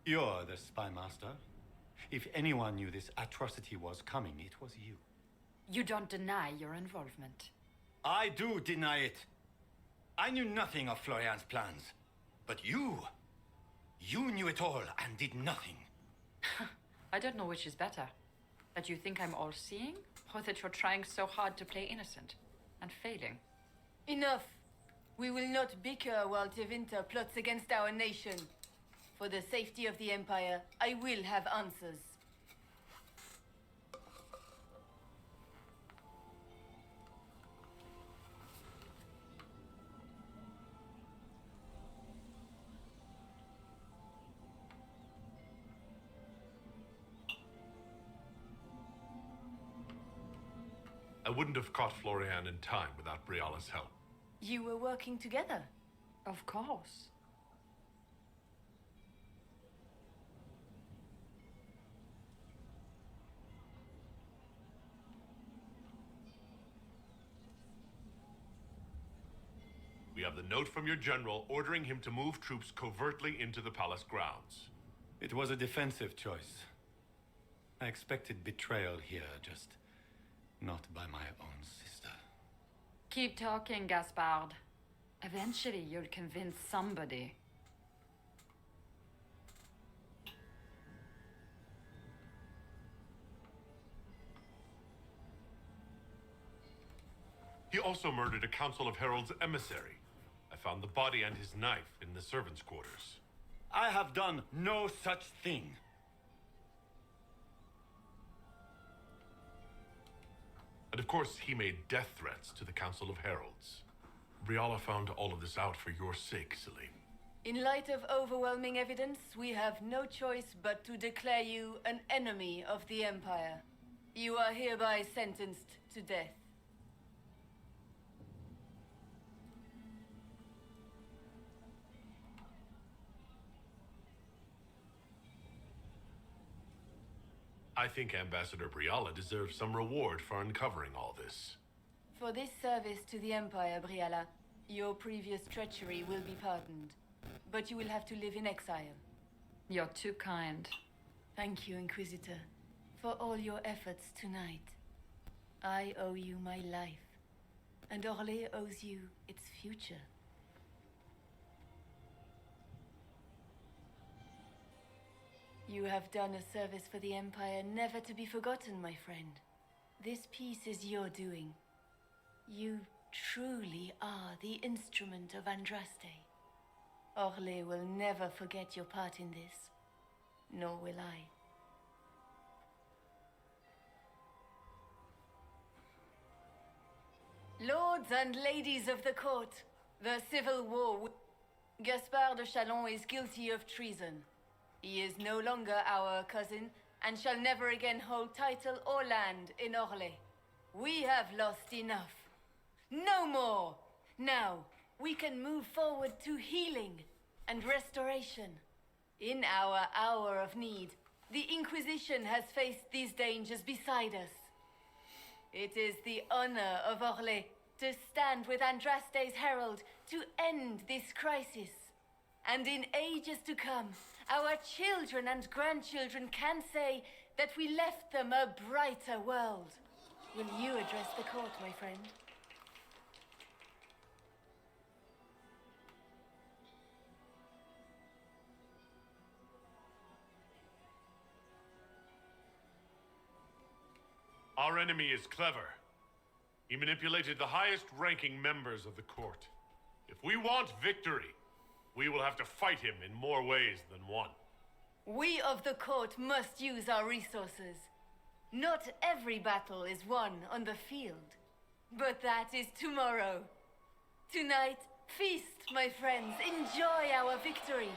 You're the spy master. If anyone knew this atrocity was coming, it was you. You don't deny your involvement. I do deny it. I knew nothing of Florian's plans. But you knew it all and did nothing. I don't know which is better. That you think I'm all-seeing, or that you're trying so hard to play innocent and failing. Enough. We will not bicker while Tevinter plots against our nation. For the safety of the Empire, I will have answers. I wouldn't have caught Florian in time without Briala's help. You were working together? Of course. We have the note from your general ordering him to move troops covertly into the palace grounds. It was a defensive choice. I expected betrayal here, just not by my own sister. Keep talking, Gaspard. Eventually, you'll convince somebody. He also murdered a Council of Heralds emissary. I found the body and his knife in the servants' quarters. I have done no such thing. And of course, he made death threats to the Council of Heralds. Briala found all of this out for your sake, Celine. In light of overwhelming evidence, we have no choice but to declare you an enemy of the Empire. You are hereby sentenced to death. I think Ambassador Briala deserves some reward for uncovering all this. For this service to the Empire, Briala, your previous treachery will be pardoned. But you will have to live in exile. You're too kind. Thank you, Inquisitor, for all your efforts tonight. I owe you my life, and Orlais owes you its future. You have done a service for the Empire never to be forgotten, my friend. This piece is your doing. You truly are the instrument of Andraste. Orlais will never forget your part in this, nor will I. Lords and ladies of the court, the civil war... Gaspard de Chalon is guilty of treason. He is no longer our cousin, and shall never again hold title or land in Orlais. We have lost enough. No more! Now, we can move forward to healing and restoration. In our hour of need, the Inquisition has faced these dangers beside us. It is the honor of Orlais to stand with Andraste's herald to end this crisis. And in ages to come, our children and grandchildren can say that we left them a brighter world. Will you address the court, my friend? Our enemy is clever. He manipulated the highest-ranking members of the court. If we want victory, we will have to fight him in more ways than one. We of the court must use our resources. Not every battle is won on the field, but that is tomorrow. Tonight, feast, my friends. Enjoy our victory.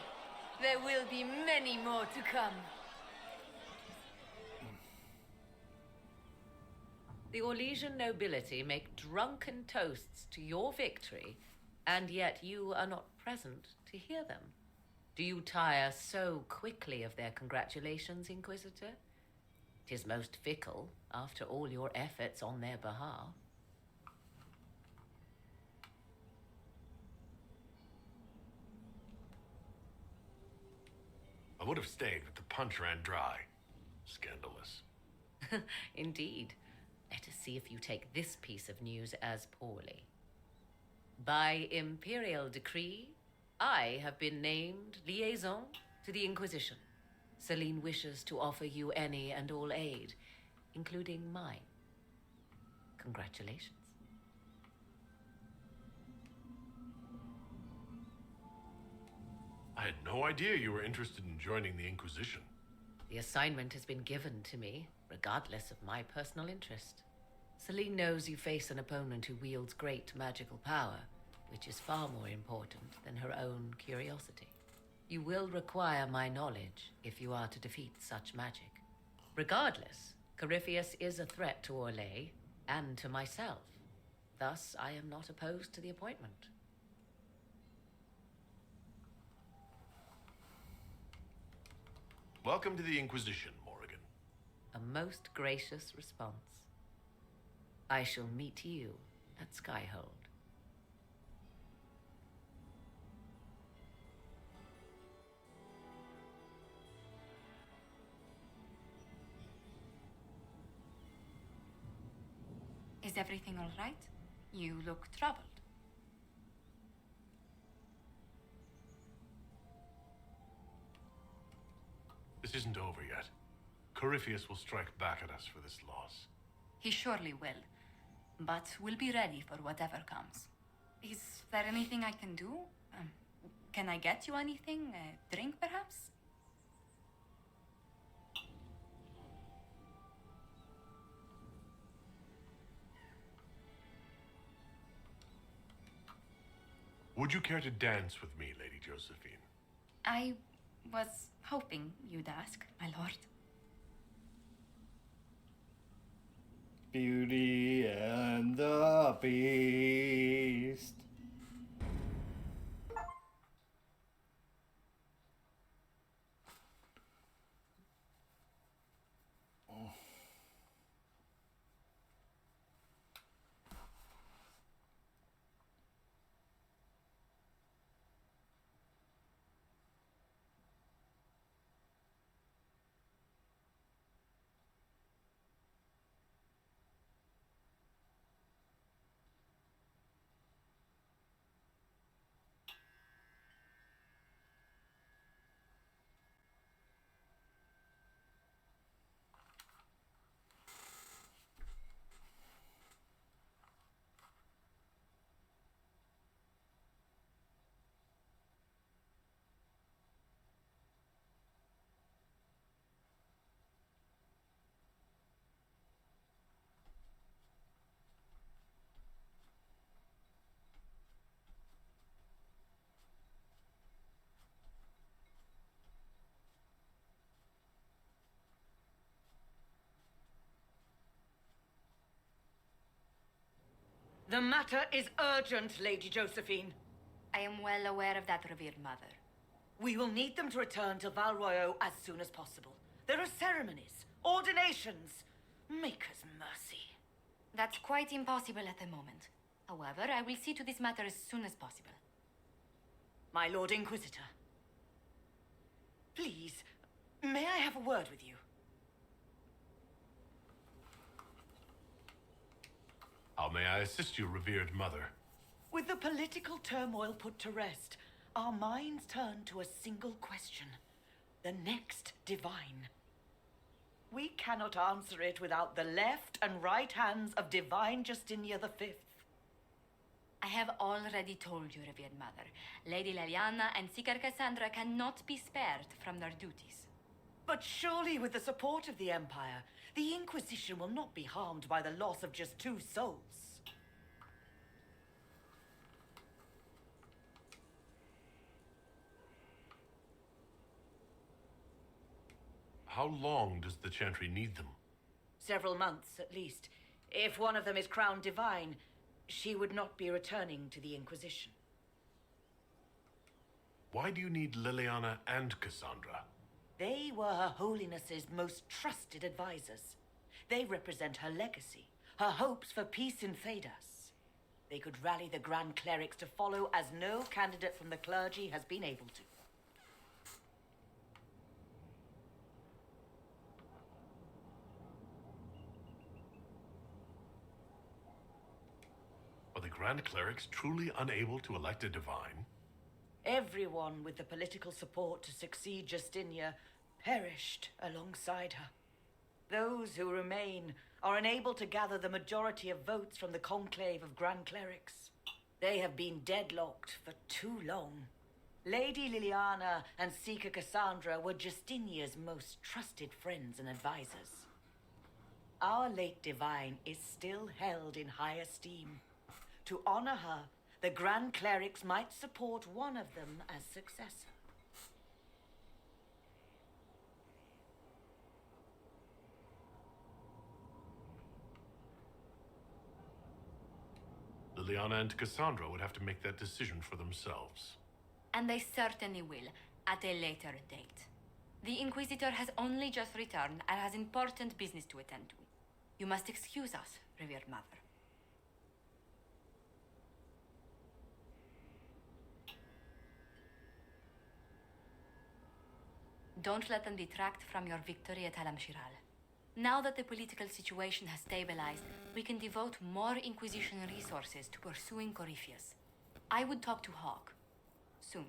There will be many more to come. The Orlesian nobility make drunken toasts to your victory, and yet you are not present to hear them. Do you tire so quickly of their congratulations, Inquisitor? 'Tis most fickle, after all your efforts on their behalf. I would have stayed, but the punch ran dry. Scandalous. Indeed. Let us see if you take this piece of news as poorly. By imperial decree, I have been named liaison to the Inquisition. Celine wishes to offer you any and all aid, including mine. Congratulations. I had no idea you were interested in joining the Inquisition. The assignment has been given to me, regardless of my personal interest. Celine knows you face an opponent who wields great magical power, which is far more important than her own curiosity. You will require my knowledge if you are to defeat such magic. Regardless, Corypheus is a threat to Orlais and to myself. Thus, I am not opposed to the appointment. Welcome to the Inquisition, Morrigan. A most gracious response. I shall meet you at Skyhold. Is everything all right? You look troubled. This isn't over yet. Corypheus will strike back at us for this loss. He surely will. but we'll be ready for whatever comes. Is there anything I can do? Can I get you anything? A drink, perhaps? Would you care to dance with me, Lady Josephine? I was hoping you'd ask, my lord. Beauty and the Beast. The matter is urgent, Lady Josephine. I am well aware of that, revered mother. We will need them to return to Val Royeaux as soon as possible. There are ceremonies, ordinations. Make us mercy. That's quite impossible at the moment. However, I will see to this matter as soon as possible. My Lord Inquisitor. Please, may I have a word with you? How may I assist you, revered mother? With the political turmoil put to rest, our minds turn to a single question. The next divine. We cannot answer it without the left and right hands of Divine Justinia V. I have already told you, revered mother. Lady Leliana and Seeker Cassandra cannot be spared from their duties. But surely with the support of the Empire, the Inquisition will not be harmed by the loss of just 2 souls. How long does the Chantry need them? Several months, at least. If one of them is crowned divine, she would not be returning to the Inquisition. Why do you need Liliana and Cassandra? They were Her Holiness's most trusted advisors. They represent her legacy, her hopes for peace in Thedas. They could rally the Grand Clerics to follow as no candidate from the clergy has been able to. Are the Grand Clerics truly unable to elect a divine? Everyone with the political support to succeed Justinia perished alongside her. Those who remain are unable to gather the majority of votes from the conclave of Grand Clerics. They have been deadlocked for too long. Lady Liliana and Seeker Cassandra were Justinia's most trusted friends and advisors. Our late divine is still held in high esteem. To honor her, the Grand Clerics might support one of them as successor. Liliana and Cassandra would have to make that decision for themselves. And they certainly will, at a later date. The Inquisitor has only just returned and has important business to attend to. You must excuse us, revered mother. Don't let them detract from your victory at Alam-Shiral. Now that the political situation has stabilized, we can devote more Inquisition resources to pursuing Corypheus. I would talk to Hawk. Soon.